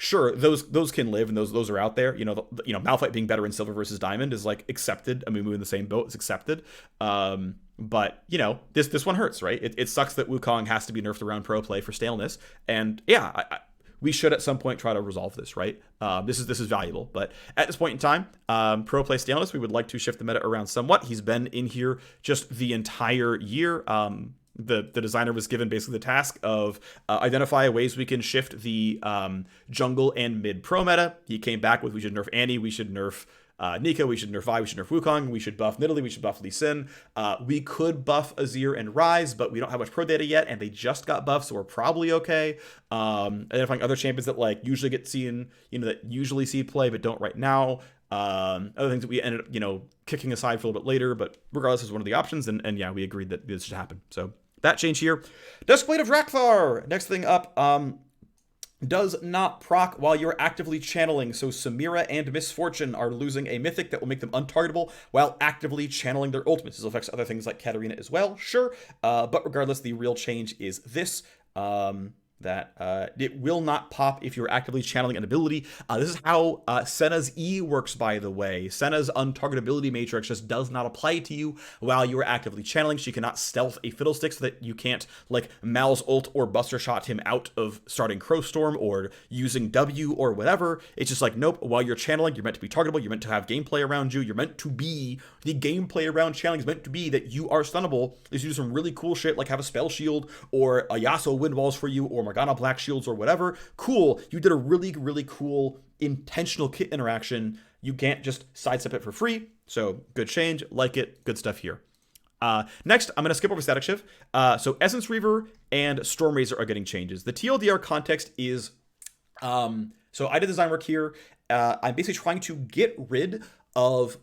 Sure, those can live, and those are out there. Malphite being better in silver versus diamond is like accepted. I mean, we're in the same boat; it's accepted. But this one hurts, right? It sucks that Wukong has to be nerfed around pro play for staleness, and yeah, we should at some point try to resolve this, right? This is valuable, but at this point in time, pro play staleness, we would like to shift the meta around somewhat. He's been in here just the entire year. The designer was given basically the task of identify ways we can shift the jungle and mid pro meta. He came back with, we should nerf Annie, we should nerf Neeko, we should nerf Vi, we should nerf Wukong, we should buff Nidalee, we should buff Lee Sin. We could buff Azir and Ryze, but we don't have much pro data yet, and they just got buffed, so we're probably okay. Identifying other champions that like usually get seen, that usually see play but don't right now. Other things that we ended up, kicking aside for a little bit later, but regardless is one of the options, and yeah, we agreed that this should happen. So that change here. Duskblade of Rakthar! Next thing up, does not proc while you're actively channeling, so Samira and Misfortune are losing a mythic that will make them untargetable while actively channeling their ultimates. This affects other things like Katarina as well, sure, but regardless, the real change is this. That it will not pop if you're actively channeling an ability. This is how Senna's E works, by the way. Senna's untargetability matrix just does not apply to you while you are actively channeling. She cannot stealth a Fiddlestick so that you can't, like, Mal's ult or Buster Shot him out of starting Crowstorm or using W or whatever. It's just like, nope, while you're channeling, you're meant to be targetable, you're meant to have gameplay around you, you're meant to be, the gameplay around channeling is meant to be that you are stunnable. Is you do some really cool shit, like have a spell shield or a Yasuo wind walls for you or Morgana black shields or whatever. Cool. You did a really, really cool intentional kit interaction. You can't just sidestep it for free. So good change. Like it. Good stuff here. Next, I'm going to skip over Statikk Shiv. So Essence Reaver and Stormrazor are getting changes. The TLDR context is, so I did design work here. I'm basically trying to get rid of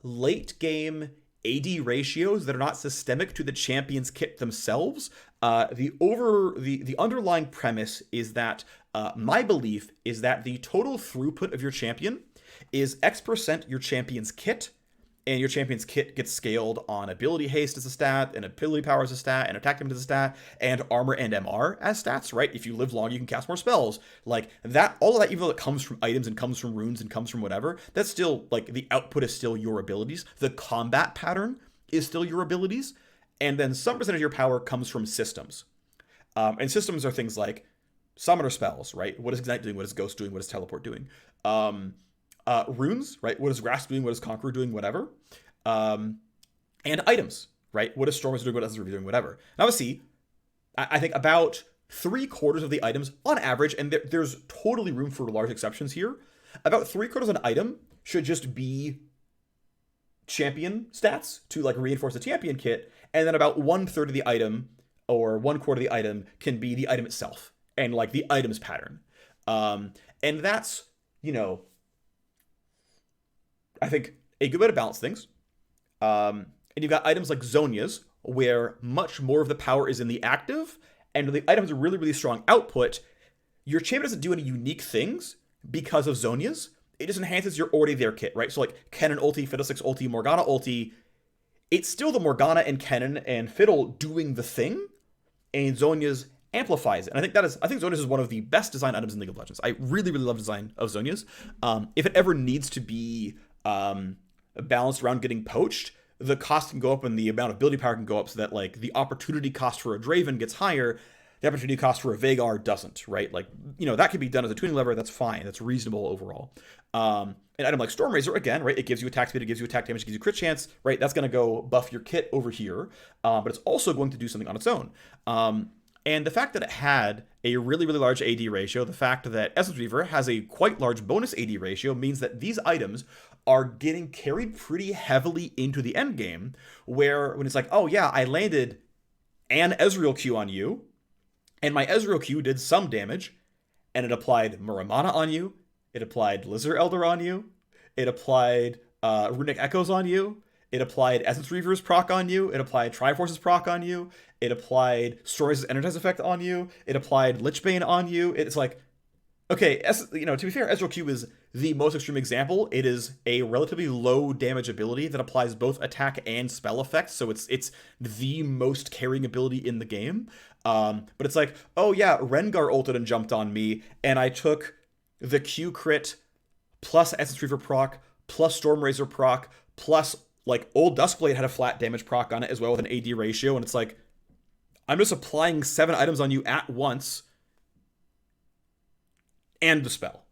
late game AD ratios that are not systemic to the champion's kit themselves. The underlying premise is that my belief is that the total throughput of your champion is X% your champion's kit, and your champion's kit gets scaled on ability haste as a stat, and ability power as a stat, and attack damage as a stat, and armor and MR as stats, right? If you live long, you can cast more spells. Like that, all of that, even though it comes from items and comes from runes and comes from whatever, that's still, like, the output is still your abilities. The combat pattern is still your abilities. And then some percentage of your power comes from systems. And systems are things like summoner spells, right? What is Ignite doing? What is Ghost doing? What is Teleport doing? Runes, right? What is Grasp doing? What is Conqueror doing? Whatever. And items, right? What is Stormrazor doing? What is Reaver doing? Whatever. Now, see, I think about 3/4 of the items on average, and there's totally room for large exceptions here, about 3/4 of an item should just be champion stats to like reinforce the champion kit, and then about 1/3 of the item or 1/4 of the item can be the item itself and like the item's pattern. And that's, I think a good way to balance things. And you've got items like Zonias, where much more of the power is in the active, and the items are really, really strong output. Your champion doesn't do any unique things because of Zonias. It just enhances your already there kit, right? So like Kennen ulti, Fiddlesticks ulti, Morgana ulti, it's still the Morgana and Kennen and Fiddle doing the thing, and Zonias amplifies it. And I think Zonias is one of the best designed items in League of Legends. I really, really love design of Zonias. If it ever needs to be balanced around getting poached, the cost can go up and the amount of ability power can go up so that like the opportunity cost for a Draven gets higher, the opportunity cost for a Veigar doesn't, right? Like, that can be done as a tuning lever. That's fine. That's reasonable overall. An item like Stormrazor, again, right? It gives you attack speed, it gives you attack damage, it gives you crit chance, right? That's going to go buff your kit over here, but it's also going to do something on its own. And the fact that it had a really, really large AD ratio, the fact that Essence Reaver has a quite large bonus AD ratio means that these items are getting carried pretty heavily into the end game, where when it's like, oh yeah, I landed an Ezreal Q on you, and my Ezreal Q did some damage, and it applied Muramana on you, it applied Lizard Elder on you, it applied Runic Echoes on you, it applied Essence Reaver's proc on you, it applied Triforce's proc on you, it applied Stormrazor's Energize effect on you, it applied Lichbane on you. It's like, okay, to be fair, Ezreal Q is the most extreme example. It is a relatively low damage ability that applies both attack and spell effects, so it's the most carrying ability in the game. But it's like, oh yeah, Rengar ulted and jumped on me, and I took the Q crit plus Essence Reaver proc plus Stormrazor proc plus like old Duskblade had a flat damage proc on it as well with an AD ratio, and it's like, I'm just applying 7 items on you at once and the spell.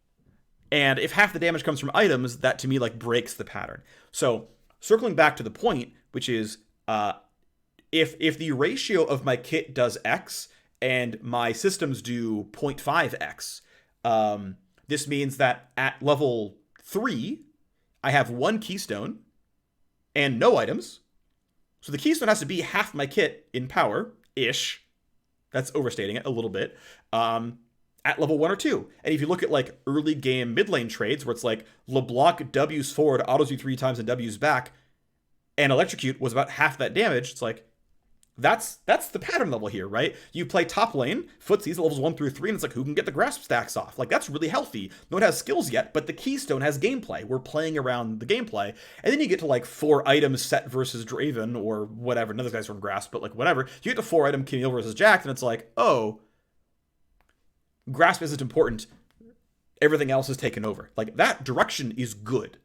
And if half the damage comes from items, that to me like breaks the pattern. So circling back to the point, which is if the ratio of my kit does X and my systems do 0.5X, this means that at level 3, I have 1 keystone and no items. So the keystone has to be half my kit in power-ish. That's overstating it a little bit. At level 1 or 2. And if you look at like early game mid lane trades where it's like LeBlanc W's forward, autos you 3 times and W's back, and Electrocute was about half that damage, it's like, that's the pattern level here, right? You play top lane, footsies at levels 1 through 3, and it's like, who can get the grasp stacks off? Like, that's really healthy. No one has skills yet, but the keystone has gameplay. We're playing around the gameplay. And then you get to like 4 items set versus Draven or whatever. None of those guys from grasp, but like whatever. You get to 4 item Camille versus Jax, and it's like, oh, grasp isn't important. Everything else is taken over. Like, that direction is good.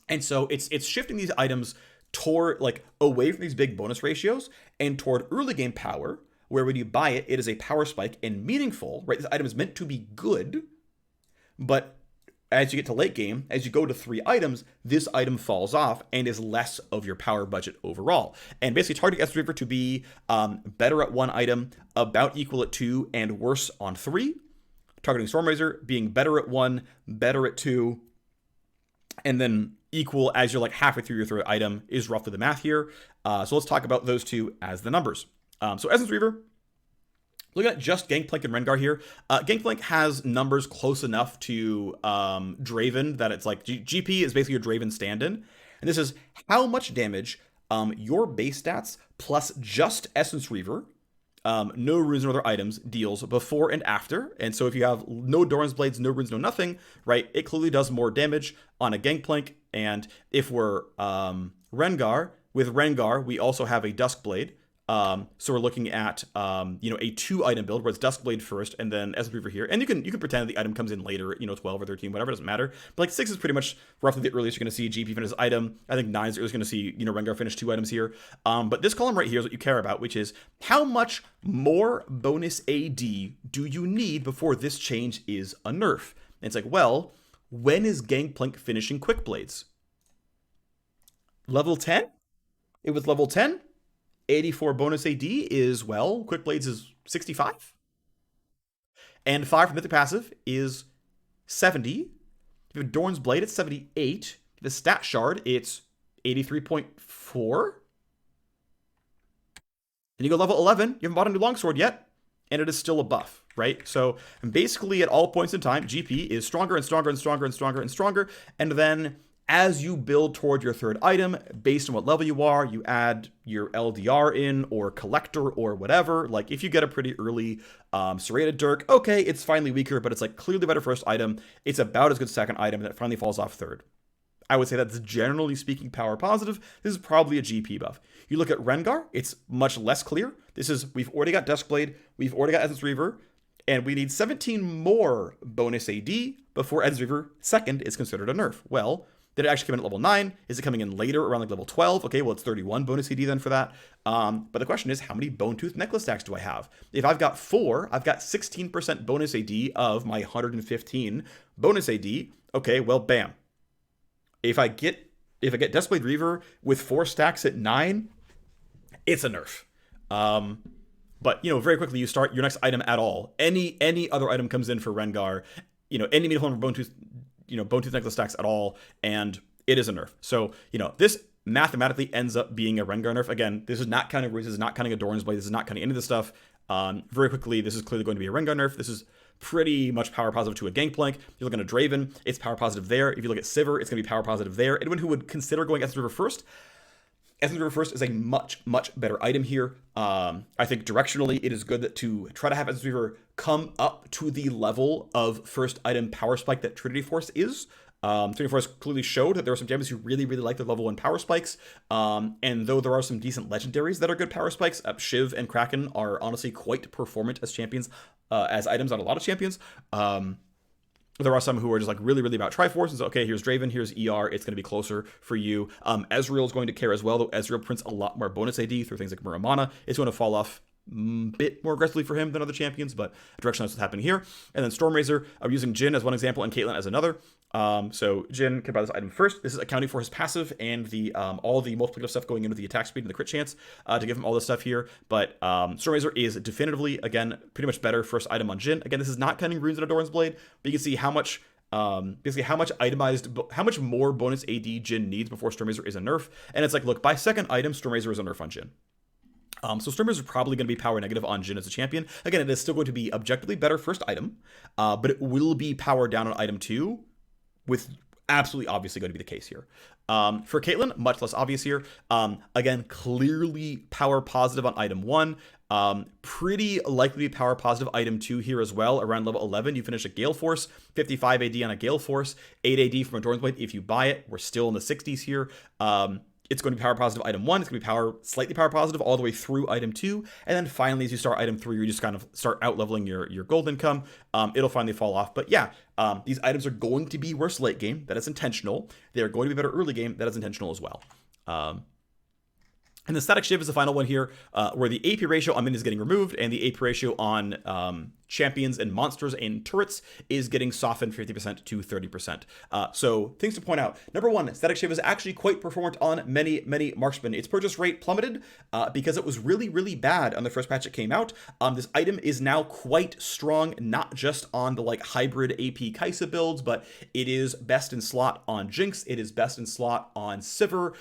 And so it's shifting these items toward like away from these big bonus ratios and toward early game power, where when you buy it, it is a power spike and meaningful, right? This item is meant to be good, but as you get to late game, as you go to 3 items, this item falls off and is less of your power budget overall. And basically targeting Essence Reaver to be better at 1 item, about equal at 2, and worse on 3. Targeting Stormrazor being better at 1, better at 2, and then equal as you're like halfway through your 3rd item is roughly the math here. So let's talk about those 2 as the numbers. So Essence Reaver, looking at just Gangplank and Rengar here, Gangplank has numbers close enough to Draven that it's like GP is basically your Draven stand-in. And this is how much damage your base stats plus just Essence Reaver, no runes or other items, deals before and after. And so if you have no Doran's Blades, no runes, no nothing, right, it clearly does more damage on a Gangplank. And if we're Rengar, with Rengar, we also have a Duskblade. So we're looking at you know, a 2-item build where it's Duskblade first and then as Reaver here. And you can pretend the item comes in later, you know, 12 or 13, whatever, doesn't matter. But like 6 is pretty much roughly the earliest you're going to see GP finish his item. I think 9 is going to see, you know, Rengar finish 2 items here. But this column right here is what you care about, which is how much more bonus AD do you need before this change is a nerf? And it's like, well, when is Gangplank finishing Quick Blades? Level 10? It was level 10. 84 bonus AD is, well, Quick Blades is 65. And 5 from Mythic Passive is 70. If you have Dorn's Blade, it's 78. The Stat Shard, it's 83.4. And you go level 11, you haven't bought a new longsword yet, and it is still a buff, right? So basically at all points in time, GP is stronger and stronger and stronger and stronger and stronger, and then as you build toward your 3rd item, based on what level you are, you add your LDR in, or Collector, or whatever. Like, if you get a pretty early Serrated Dirk, okay, it's finally weaker, but it's like clearly better 1st item. It's about as good 2nd item, and it finally falls off 3rd. I would say that's generally speaking power positive. This is probably a GP buff. You look at Rengar, it's much less clear. We've already got Duskblade, we've already got Essence Reaver, and we need 17 more bonus AD before Essence Reaver 2nd is considered a nerf. Well, did it actually come in at level 9? Is it coming in later, around like level 12? Okay, well, it's 31 bonus AD then for that. But the question is, how many Bone Tooth Necklace stacks do I have? If I've got 4, I've got 16% bonus AD of my 115 bonus AD. Okay, well, bam. If I get Duskblade Reaver with 4 stacks at 9, it's a nerf. But, you know, very quickly you start your next item at all. Any other item comes in for Rengar, you know, any meaningful Bone Tooth Necklace stacks at all, and it is a nerf. So, you know, this mathematically ends up being a Rengar nerf. Again, this is not counting Ruse, this is not counting a Dorn's Blade, this is not counting any of this stuff. Very quickly, this is clearly going to be a Rengar nerf. This is pretty much power positive to a Gangplank. If you look at a Draven, it's power positive there. If you look at Sivir, it's going to be power positive there. Anyone who would consider going Essence River first, Essence River first is a much, much better item here. I think directionally, it is good to try to have Essence River come up to the level of 1st item power spike that Trinity Force is. Trinity Force clearly showed that there are some champions who really, really like their level 1 power spikes. And though there are some decent legendaries that are good power spikes, Shiv and Kraken are honestly quite performant as champions, as items on a lot of champions. There are some who are just like really, really about Triforce. And so, okay, here's Draven, here's ER. It's going to be closer for you. Ezreal is going to care as well, though Ezreal prints a lot more bonus AD through things like Muramana. It's going to fall off bit more aggressively for him than other champions, but directionally that's what's happening here. And then Stormrazor, I'm using Jhin as one example and Caitlyn as another. So Jhin can buy this item first. This is accounting for his passive and the all the multiplicative stuff going into the attack speed and the crit chance to give him all this stuff here. But Stormrazor is definitively, again, pretty much better 1st item on Jhin. Again, this is not counting runes in Adorn's Blade, but you can see how much basically how much more bonus AD Jhin needs before Stormrazor is a nerf. And it's like, look, by 2nd item, Stormrazor is a nerf on Jhin. So Stormrazor is probably going to be power negative on Jhin as a champion. Again, it is still going to be objectively better 1st item, but it will be power down on item 2, with absolutely obviously going to be the case here. For Caitlyn, much less obvious here. Again, clearly power positive on item 1. Pretty likely power positive item 2 here as well. Around level 11, you finish a Gale Force, 55 AD on a Gale Force, 8 AD from a Dorn's Blade if you buy it. We're still in the 60s here. It's going to be power positive item 1. It's going to be slightly power positive all the way through item 2. And then finally, as you start item 3, you just kind of start out leveling your gold income. It'll finally fall off. But yeah, these items are going to be worse late game. That is intentional. They are going to be better early game. That is intentional as well. And the Statikk Shiv is the final one here, where the AP ratio on min is getting removed, and the AP ratio on champions and monsters and turrets is getting softened 50% to 30%. So things to point out. Number 1, Statikk Shiv is actually quite performant on many, many marksmen. Its purchase rate plummeted because it was really, really bad on the first patch it came out. This item is now quite strong, not just on the like hybrid AP Kaisa builds, but it is best in slot on Jinx. It is best in slot on Sivir.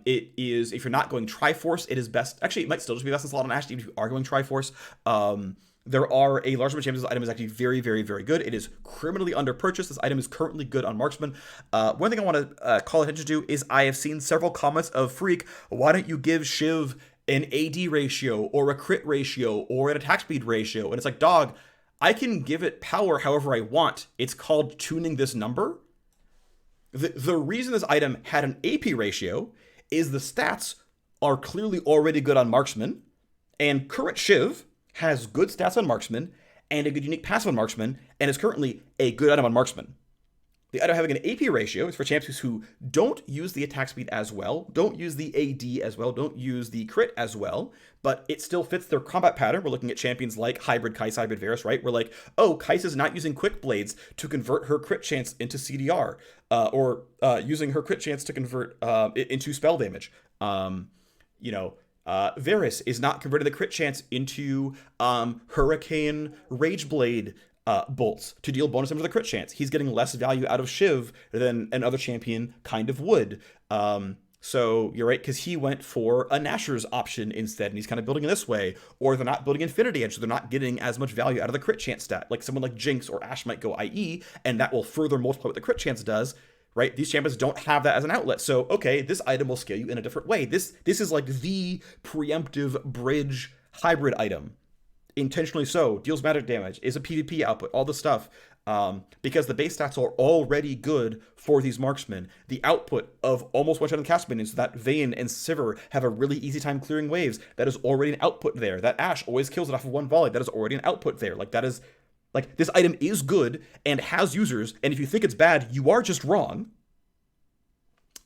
It is, if you're not going Triforce, it is best. Actually, it might still just be best in slot on Ashe, even if you are going Triforce. There are a large number of champions. This item is actually very, very, very good. It is criminally under purchased. This item is currently good on Marksman. One thing I want to call attention to is I have seen several comments of Phreak. Why don't you give Shiv an AD ratio or a crit ratio or an attack speed ratio? And it's like, dog, I can give it power however I want. It's called tuning this number. The reason this item had an AP ratio is the stats are clearly already good on marksman, and current Shiv has good stats on marksman and a good unique passive on marksman, and is currently a good item on marksman. The item having an AP ratio is for champions who don't use the attack speed as well, don't use the AD as well, don't use the crit as well, but it still fits their combat pattern. We're looking at champions like Hybrid Kai'Sa, Hybrid Varus, right? We're like, oh, Kai'Sa's not using Quick Blades to convert her crit chance into CDR, or using her crit chance to convert it into spell damage. Varus is not converting the crit chance into Hurricane Rageblade bolts to deal bonus damage to the crit chance. He's getting less value out of Shiv than another champion kind of would. So you're right, because he went for a Nashor's option instead, and he's kind of building in this way. Or they're not building Infinity Edge, so they're not getting as much value out of the crit chance stat. Like someone like Jinx or Ashe might go IE, and that will further multiply what the crit chance does. Right? These champions don't have that as an outlet. So, okay, this item will scale you in a different way. This is like the preemptive bridge hybrid item. Intentionally so. Deals magic damage. Is a PvP output. All the stuff. Because the base stats are already good for these marksmen. The output of almost one-shot cast minions, so that Vayne and Sivir have a really easy time clearing waves. That is already an output there. That Ashe always kills it off of one volley. That is already an output there. Like, that is... Like, this item is good and has users, and if you think it's bad, you are just wrong.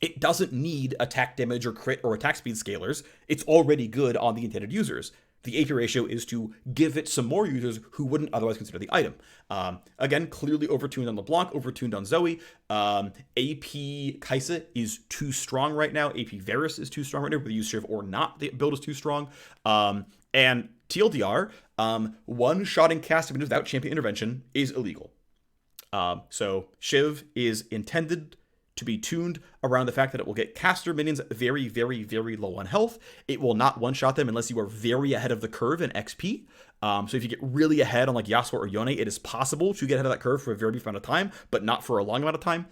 It doesn't need attack damage or crit or attack speed scalers. It's already good on the intended users. The AP ratio is to give it some more users who wouldn't otherwise consider the item. Again, clearly overtuned on LeBlanc, overtuned on Zoe. AP Kai'Sa is too strong right now. AP Varus is too strong right now, whether you use Shiv or not, the build is too strong. And TLDR, one-shotting cast minions without champion intervention is illegal. So Shiv is intended to be tuned around the fact that it will get caster minions very, very, very low on health. It will not one-shot them unless you are very ahead of the curve in XP. So if you get really ahead on like Yasuo or Yone, it is possible to get ahead of that curve for a very brief amount of time, but not for a long amount of time.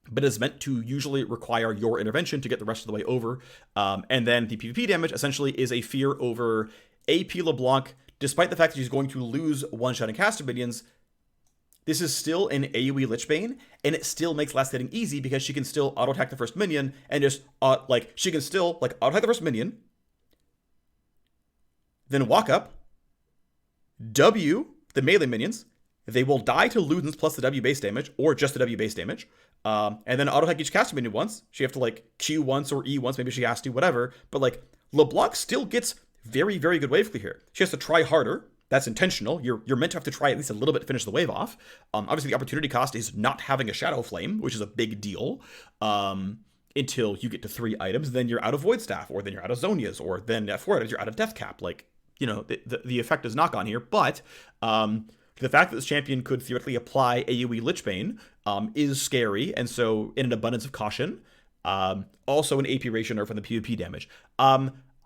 But it is meant to usually require your intervention to get the rest of the way over. And then the PvP damage essentially is a fear over AP LeBlanc, despite the fact that she's going to lose one-shot and caster minions. This is still an AoE Lichbane, and it still makes last hitting easy because she can still auto-attack the first minion and just, she can still, auto-attack the first minion, then walk up, W the melee minions, they will die to Ludens plus the W base damage, or just the W base damage, and then auto-attack each caster minion once. She have to, Q once or E once, maybe she has to, whatever, but, LeBlanc still gets very, very good wave clear here. She has to try harder. That's intentional. You're meant to have to try at least a little bit to finish the wave off. Obviously, the opportunity cost is not having a Shadow Flame, which is a big deal, until you get to 3 items. Then you're out of Void Staff, or then you're out of Zonia's, or then at 4 items you're out of Death Cap. The effect is knock on here. But the fact that this champion could theoretically apply AoE Lichbane is scary, and so in an abundance of caution. Also an AP ratio nerf on the PvP damage.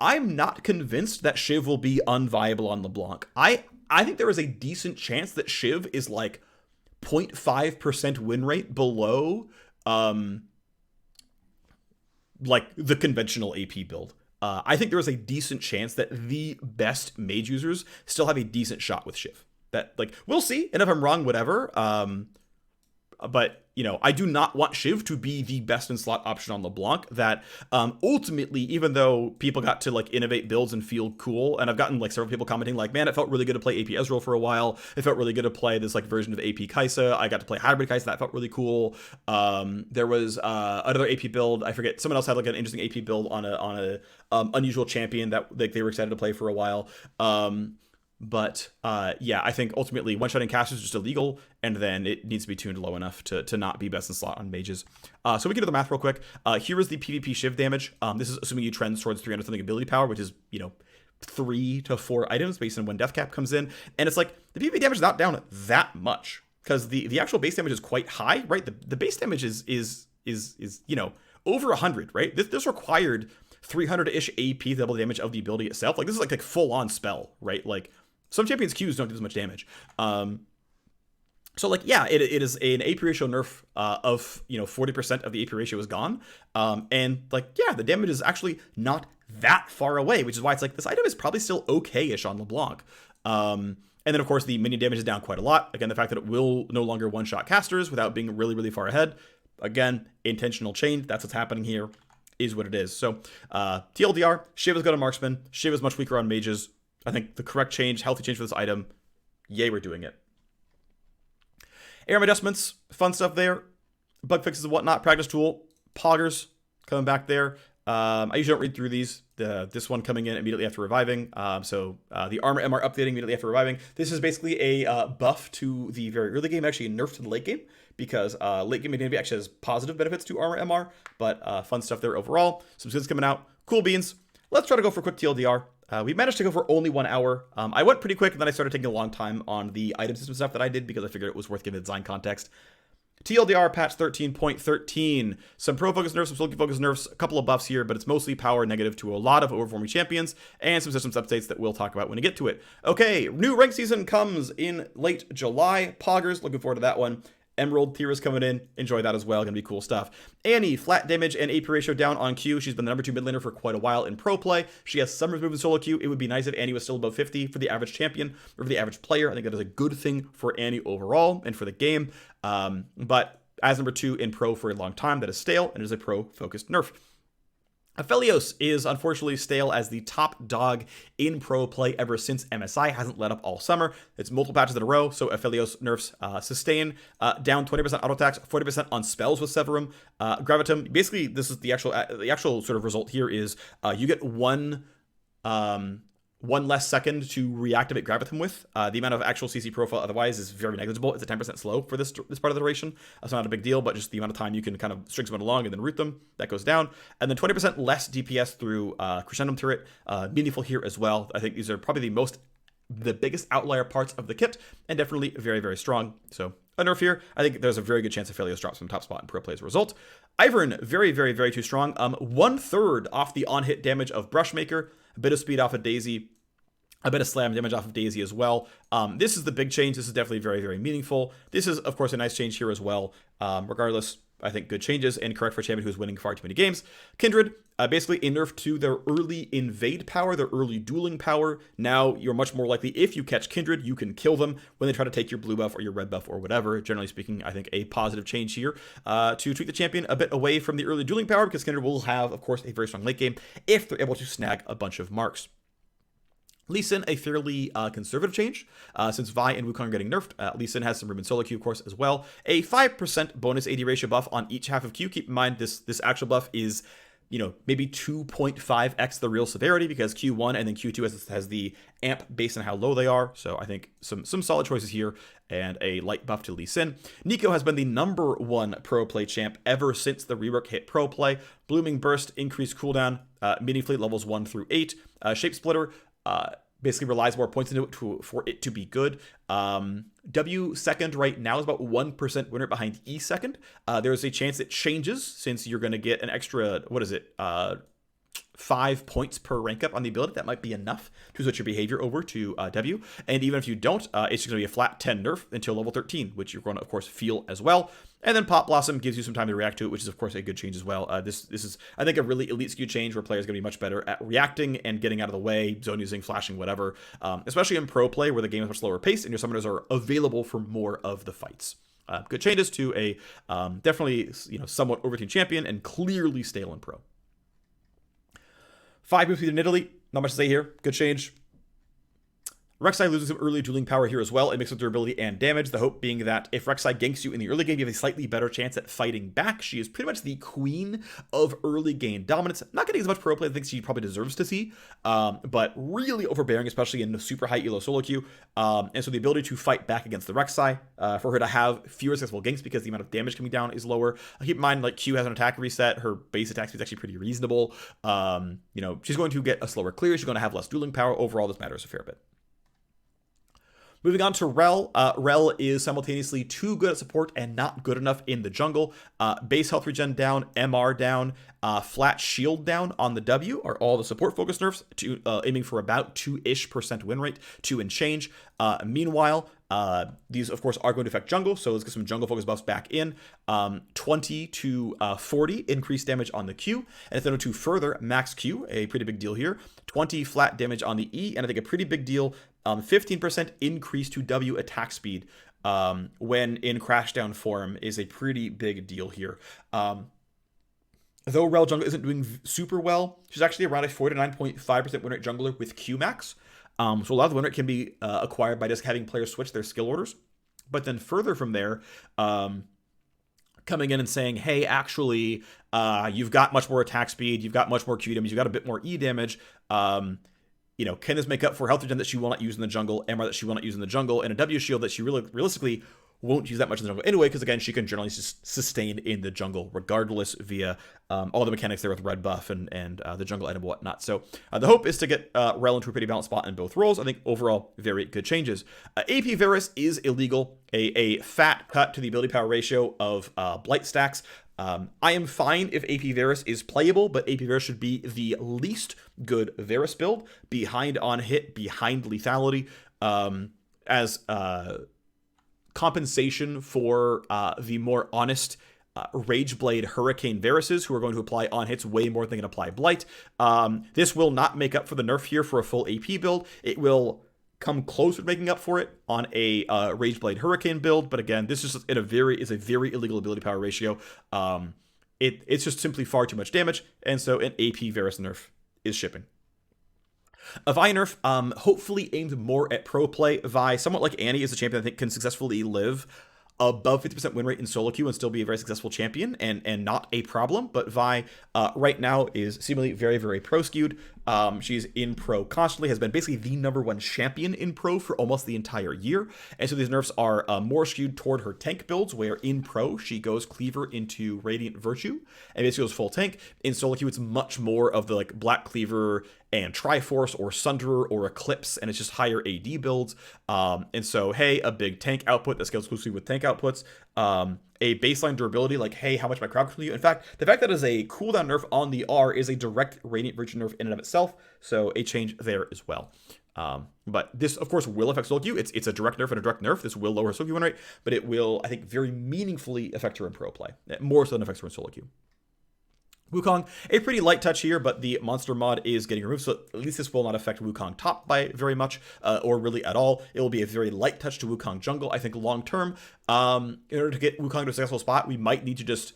I'm not convinced that Shiv will be unviable on LeBlanc. I think there is a decent chance that Shiv is 0.5% win rate below the conventional AP build. I think there is a decent chance that the best mage users still have a decent shot with Shiv. That we'll see, and if I'm wrong, whatever. But I do not want Shiv to be the best in slot option on LeBlanc. That ultimately, even though people got to innovate builds and feel cool, and I've gotten several people commenting man, it felt really good to play AP Ezreal for a while. It felt really good to play this version of AP Kai'Sa. I got to play Hybrid Kai'Sa. That felt really cool. There was another AP build. I forget. Someone else had an interesting AP build on a unusual champion that they were excited to play for a while. But I think ultimately one-shotting cast is just illegal, and then it needs to be tuned low enough to not be best in slot on mages. So we can do the math real quick. Here is the PvP Shiv damage. This is assuming you trend towards 300 something ability power, which is 3 to 4 items based on when Death Cap comes in. And it's the PvP damage is not down that much because the actual base damage is quite high, right? The base damage is over 100, right? This required 300-ish AP double damage of the ability itself. This is like full-on spell, right? Some champions' Qs don't do as much damage. It is an AP ratio nerf of 40% of the AP ratio is gone. The damage is actually not that far away, which is why it's this item is probably still okay-ish on LeBlanc. And then of course the minion damage is down quite a lot. Again, the fact that it will no longer one-shot casters without being really, really far ahead. Again, intentional change. That's what's happening here. is what it is. So TLDR, Shiva's got a marksman. Shiva's much weaker on mages. I think the correct change, healthy change for this item. Yay, we're doing it. ARM adjustments, fun stuff there. Bug fixes and whatnot. Practice tool, poggers coming back there. I usually don't read through these. This one coming in immediately after reviving. The armor MR updating immediately after reviving. This is basically a buff to the very early game, actually a nerf to the late game, because late game maybe actually has positive benefits to armor MR, but fun stuff there overall. Some skins coming out. Cool beans. Let's try to go for a quick TLDR. We managed to go for only 1 hour. I went pretty quick, and then I started taking a long time on the item system stuff that I did because I figured it was worth giving the design context. TLDR patch 13.13. Some pro focus nerfs, some solo focus nerfs, a couple of buffs here, but it's mostly power negative to a lot of overperforming champions, and some systems updates that we'll talk about when we get to it. Okay, new rank season comes in late July. Poggers, looking forward to that one. Emerald tier is coming in. Enjoy that as well. Gonna be cool stuff. Annie, flat damage and AP ratio down on Q. She's been the number 2 mid laner for quite a while in pro play. She has some move in solo queue. It would be nice if Annie was still above 50 for the average champion or for the average player. I think that is a good thing for Annie overall and for the game. But as number 2 in pro for a long time, that is stale and is a pro-focused nerf. Aphelios is unfortunately stale as the top dog in pro play ever since MSI hasn't let up all summer. It's multiple patches in a row, so Aphelios nerfs sustain, down 20% auto attacks, 40% on spells with Severum. Gravitum, basically this is the actual sort of result here is you get one less second to reactivate Gravitum with. The amount of actual CC profile otherwise is very negligible. It's a 10% slow for this part of the duration. That's not a big deal, but just the amount of time you can kind of string someone along and then root them, that goes down. And then 20% less DPS through Crescendum Turret, meaningful here as well. I think these are probably the biggest outlier parts of the kit, and definitely very, very strong. So a nerf here. I think there's a very good chance Aphelios drops from top spot in pro play as a result. Ivern, very, very, very too strong. 1/3 off the on-hit damage of Brushmaker, a bit of speed off of Daisy, a bit of slam damage off of Daisy as well. This is the big change. This is definitely very, very meaningful. This is, of course, a nice change here as well. Regardless, I think good changes and correct for a champion who's winning far too many games. Kindred, basically a nerf to their early invade power, their early dueling power. Now you're much more likely, if you catch Kindred, you can kill them when they try to take your blue buff or your red buff or whatever. Generally speaking, I think a positive change here to tweak the champion a bit away from the early dueling power, because Kindred will have, of course, a very strong late game if they're able to snag a bunch of marks. Lee Sin, a fairly conservative change, since Vi and Wukong are getting nerfed. Lee Sin has some Ruben solo Q, of course, as well. A 5% bonus AD ratio buff on each half of Q. Keep in mind, this actual buff is, maybe 2.5x the real severity, because Q1 and then Q2 has the amp based on how low they are. So I think some solid choices here, and a light buff to Lee Sin. Neeko has been the number 1 pro play champ ever since the rework hit pro play. Blooming Burst, increased cooldown, meaningfully levels 1 through 8. Shape Splitter, basically relies more points into it for it to be good. W second right now is about 1% winner behind E second. There's a chance it changes, since you're going to get an extra, 5 points per rank up on the ability. That might be enough to switch your behavior over to W. And even if you don't, it's just going to be a flat 10 nerf until level 13, which you're going to, of course, feel as well. And then Pop Blossom gives you some time to react to it, which is, of course, a good change as well. This is, I think, a really elite skew change where players are going to be much better at reacting and getting out of the way, zone using, flashing, whatever, especially in pro play where the game is much slower paced and your summoners are available for more of the fights. Good changes to a definitely somewhat overtuned champion and clearly stale in pro. 5 moves to Nidalee, not much to say here. Good change. Rek Sai losing some early dueling power here as well. It makes up durability and damage. The hope being that if Rek Sai ganks you in the early game, you have a slightly better chance at fighting back. She is pretty much the queen of early game dominance. Not getting as much pro play as I think she probably deserves to see, but really overbearing, especially in the super high elo solo queue. And so the ability to fight back against the Rek Sai, for her to have fewer successful ganks because the amount of damage coming down is lower. Keep in mind, like, Q has an attack reset. Her base attack speed is actually pretty reasonable. She's going to get a slower clear. She's going to have less dueling power. Overall, this matters a fair bit. Moving on to Rell. Rell is simultaneously too good at support and not good enough in the jungle. Base health regen down, MR down, flat shield down on the W are all the support focus nerfs, aiming for about 2-ish% win rate, 2 and change. Meanwhile, these, of course, are going to affect jungle, so let's get some jungle focus buffs back in. 20 to 40 increased damage on the Q, and if they don't do further, max Q, a pretty big deal here. 20 flat damage on the E, and I think a pretty big deal, 15% increase to W attack speed when in crashdown form is a pretty big deal here. Though Rell jungle isn't doing super well, she's actually around a 49.5% win rate jungler with Qmax. So a lot of the win rate can be acquired by just having players switch their skill orders. But then further from there, coming in and saying, hey, actually, you've got much more attack speed, you've got much more Q damage, you've got a bit more E damage. Can this make up for health regen that she will not use in the jungle, MR that she will not use in the jungle, and a W shield that she really realistically won't use that much in the jungle anyway, because again, she can generally just sustain in the jungle regardless via all the mechanics there with red buff and the jungle item and whatnot. So the hope is to get Rell into a pretty balanced spot in both roles. I think overall, very good changes. AP Varus is illegal, a fat cut to the ability power ratio of Blight stacks. I am fine if AP Varus is playable, but AP Varus should be the least good Varus build, behind on hit, behind lethality, as compensation for the more honest Rageblade Hurricane Varuses, who are going to apply on hits way more than they can apply Blight. This will not make up for the nerf here for a full AP build. It will come close to making up for it on a Rageblade Hurricane build, but again, this is a very illegal ability power ratio. It's just simply far too much damage, and so an AP Varus nerf is shipping. A Vi nerf, hopefully aimed more at pro play. Vi, somewhat like Annie, is a champion I think can successfully live above 50% win rate in solo queue and still be a very successful champion and not a problem. But Vi right now is seemingly very, very pro skewed. She's in pro constantly, has been basically the #1 champion in pro for almost the entire year. And so these nerfs are more skewed toward her tank builds, where in pro she goes Cleaver into Radiant Virtue and basically goes full tank. In solo queue, it's much more of the like Black Cleaver and Triforce or Sunderer or Eclipse, and it's just higher AD builds. And so, hey, a big tank output that scales exclusively with tank outputs. A baseline durability, like, hey, how much my crowd can you? In fact, the fact that is a cooldown nerf on the R is a direct Radiant Virtue nerf in and of itself, so a change there as well. But this, of course, will affect solo queue. It's a direct nerf and a direct nerf. This will lower solo queue win rate, but it will, I think, very meaningfully affect her in pro play, more so than affects her in solo queue. Wukong, a pretty light touch here, but the monster mod is getting removed, so at least this will not affect Wukong top by very much, or really at all. It will be a very light touch to Wukong jungle. I think long term, in order to get Wukong to a successful spot, we might need to just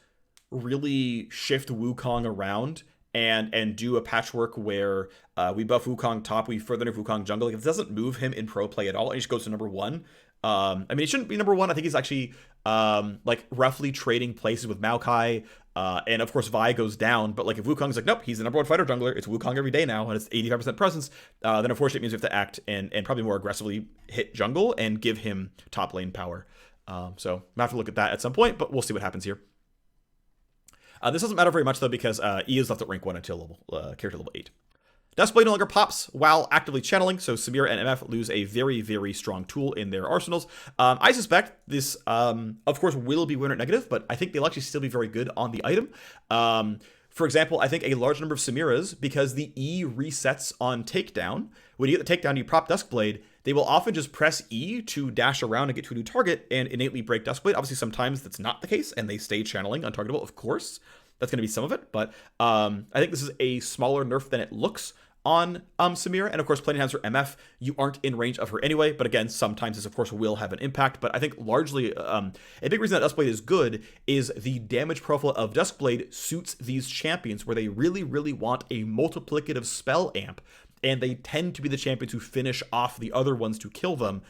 really shift Wukong around and do a patchwork where we buff Wukong top, we further nerf Wukong jungle. Like, it doesn't move him in pro play at all, and he just goes to #1. I mean, he shouldn't be #1. I think he's actually like roughly trading places with Maokai. And of course, Vi goes down, but like if Wukong's like, nope, he's the #1 fighter jungler, it's Wukong every day now, and it's 85% presence, then unfortunately it means we have to act and probably more aggressively hit jungle and give him top lane power. So we'll have to look at that at some point, but we'll see what happens here. This doesn't matter very much though, because E is left at rank 1 until character level 8. Duskblade no longer pops while actively channeling, so Samira and MF lose a very, very strong tool in their arsenals. I suspect this, of course, will be win rate negative, but I think they'll actually still be very good on the item. For example, I think a large number of Samiras, because the E resets on takedown, when you get the takedown, you prop Duskblade, they will often just press E to dash around and get to a new target and innately break Duskblade. Obviously, sometimes that's not the case, and they stay channeling untargetable, of course. That's going to be some of it, but I think this is a smaller nerf than it looks on Samira, and of course plenty of times for MF you aren't in range of her anyway, but again sometimes this of course will have an impact. But I think largely a big reason that Duskblade is good is the damage profile of Duskblade suits these champions where they really want a multiplicative spell amp, and they tend to be the champions who finish off the other ones to kill them.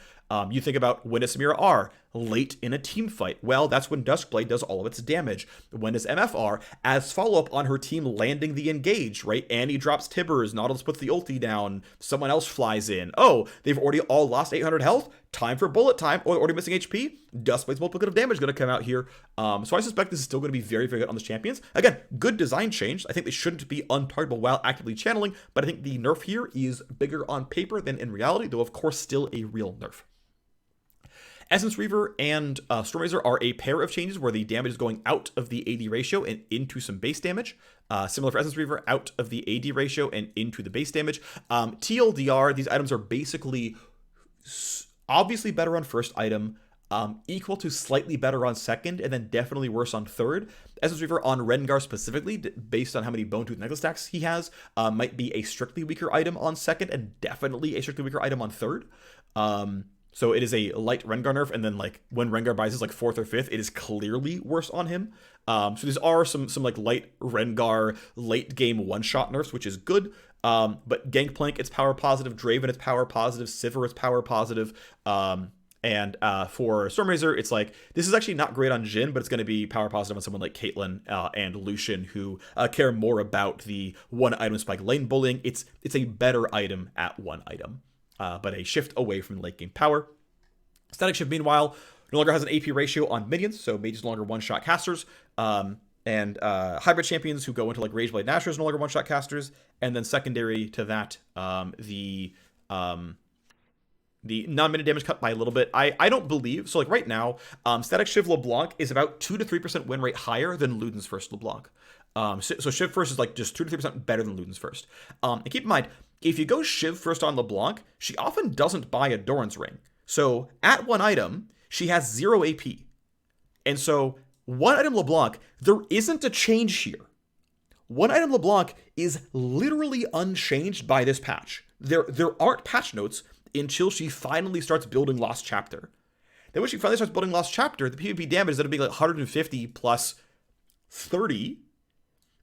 You think about when does Samira R? Late in a team fight. Well, that's when Duskblade does all of its damage. When does MF R? As follow-up on her team landing the engage, right? Annie drops Tibbers, Nautilus puts the ulti down, someone else flies in. Oh, they've already all lost 800 health? Time for bullet time, or already missing HP? Duskblade's multiplicative damage is going to come out here. So I suspect this is still going to be very, very good on the champions. Again, good design change. I think they shouldn't be untargetable while actively channeling, but I think the nerf here is bigger on paper than in reality, though of course still a real nerf. Essence Reaver and Stormrazor are a pair of changes where the damage is going out of the AD ratio and into some base damage. Similar for Essence Reaver, out of the AD ratio and into the base damage. TLDR, these items are basically obviously better on first item, equal to slightly better on second, and then definitely worse on third. Essence Reaver on Rengar specifically, based on how many Bone Tooth Necklace stacks he has, might be a strictly weaker item on second, and definitely a strictly weaker item on third. So it is a light Rengar nerf, and then like when Rengar buys is like 4th or 5th, it is clearly worse on him. So these are some like light Rengar late game one-shot nerfs, which is good. But Gangplank, it's power positive. Draven, it's power positive. Sivir, it's power positive. And for Stormrazor, it's like, this is actually not great on Jhin, but it's going to be power positive on someone like Caitlyn and Lucian, who care more about the one item spike lane bullying. It's a better item at one item, but a shift away from late game power. Statikk Shift, meanwhile, no longer has an AP ratio on minions, so mages no longer one-shot casters. And hybrid champions who go into like Rageblade Nashers no longer one-shot casters. And then secondary to that, the non-mini damage cut by a little bit. I don't believe, so like right now, Statikk Shiv LeBlanc is about 2 to 3% win rate higher than Luden's First LeBlanc. So Shiv First is like just 2 to 3% better than Luden's First. And keep in mind, if you go Shiv First on LeBlanc, she often doesn't buy a Doran's Ring. So at one item, she has 0 AP. And so one item LeBlanc, there isn't a change here. One item LeBlanc is literally unchanged by this patch. There aren't patch notes until she finally starts building Lost Chapter. Then when she finally starts building Lost Chapter, the PvP damage is going to be like 150 plus 30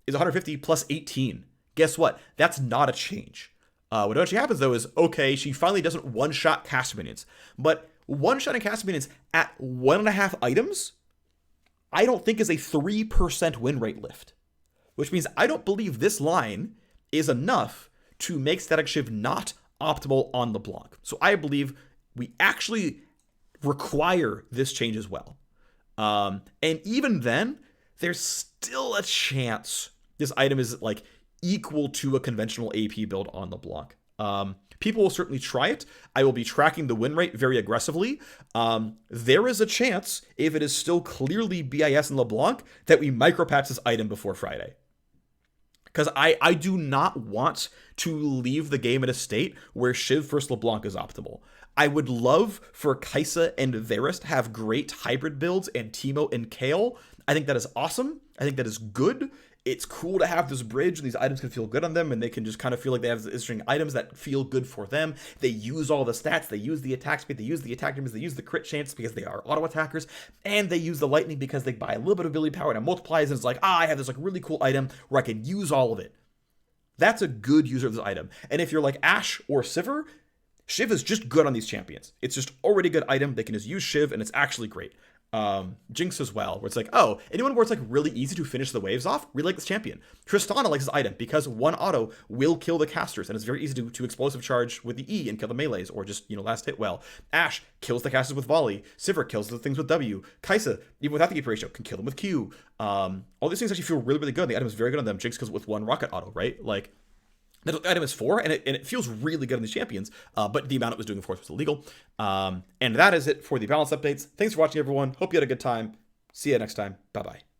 is 150 plus 18. Guess what? That's not a change. What actually happens though is, okay, she finally doesn't one-shot cast minions. But one-shotting cast minions at 1.5 items, I don't think is a 3% win rate lift. Which means I don't believe this line is enough to make Statikk Shiv not optimal on LeBlanc. So I believe we actually require this change as well. And even then, there's still a chance this item is like equal to a conventional AP build on LeBlanc. People will certainly try it. I will be tracking the win rate very aggressively. There is a chance, if it is still clearly BIS in LeBlanc, that we micropatch this item before Friday. Because I do not want to leave the game in a state where Shiv versus LeBlanc is optimal. I would love for Kai'Sa and Varus to have great hybrid builds, and Teemo and Kayle. I think that is awesome. I think that is good. It's cool to have this bridge, and these items can feel good on them, and they can just kind of feel like they have interesting items that feel good for them. They use all the stats, they use the attack speed, they use the attack damage, they use the crit chance because they are auto attackers, and they use the lightning because they buy a little bit of ability power and it multiplies, and it's like, I have this like really cool item where I can use all of it. That's a good user of this item. And if you're like Ashe or Sivir, Shiv is just good on these champions. It's just already a good item. They can just use Shiv, and it's actually great. Jinx as well, where it's like, oh, anyone where it's like really easy to finish the waves off, really like this champion. Tristana likes this item because one auto will kill the casters, and it's very easy to explosive charge with the E and kill the melees, or just, last hit well. Ashe kills the casters with volley. Sivir kills the things with W. Kai'Sa, even without the AP ratio, can kill them with Q. All these things actually feel really, really good. The item is very good on them. Jinx kills with one rocket auto, right? Like, the item is 4, and it feels really good on these champions, but the amount it was doing, of course, was illegal. And that is it for the balance updates. Thanks for watching, everyone. Hope you had a good time. See you next time. Bye-bye.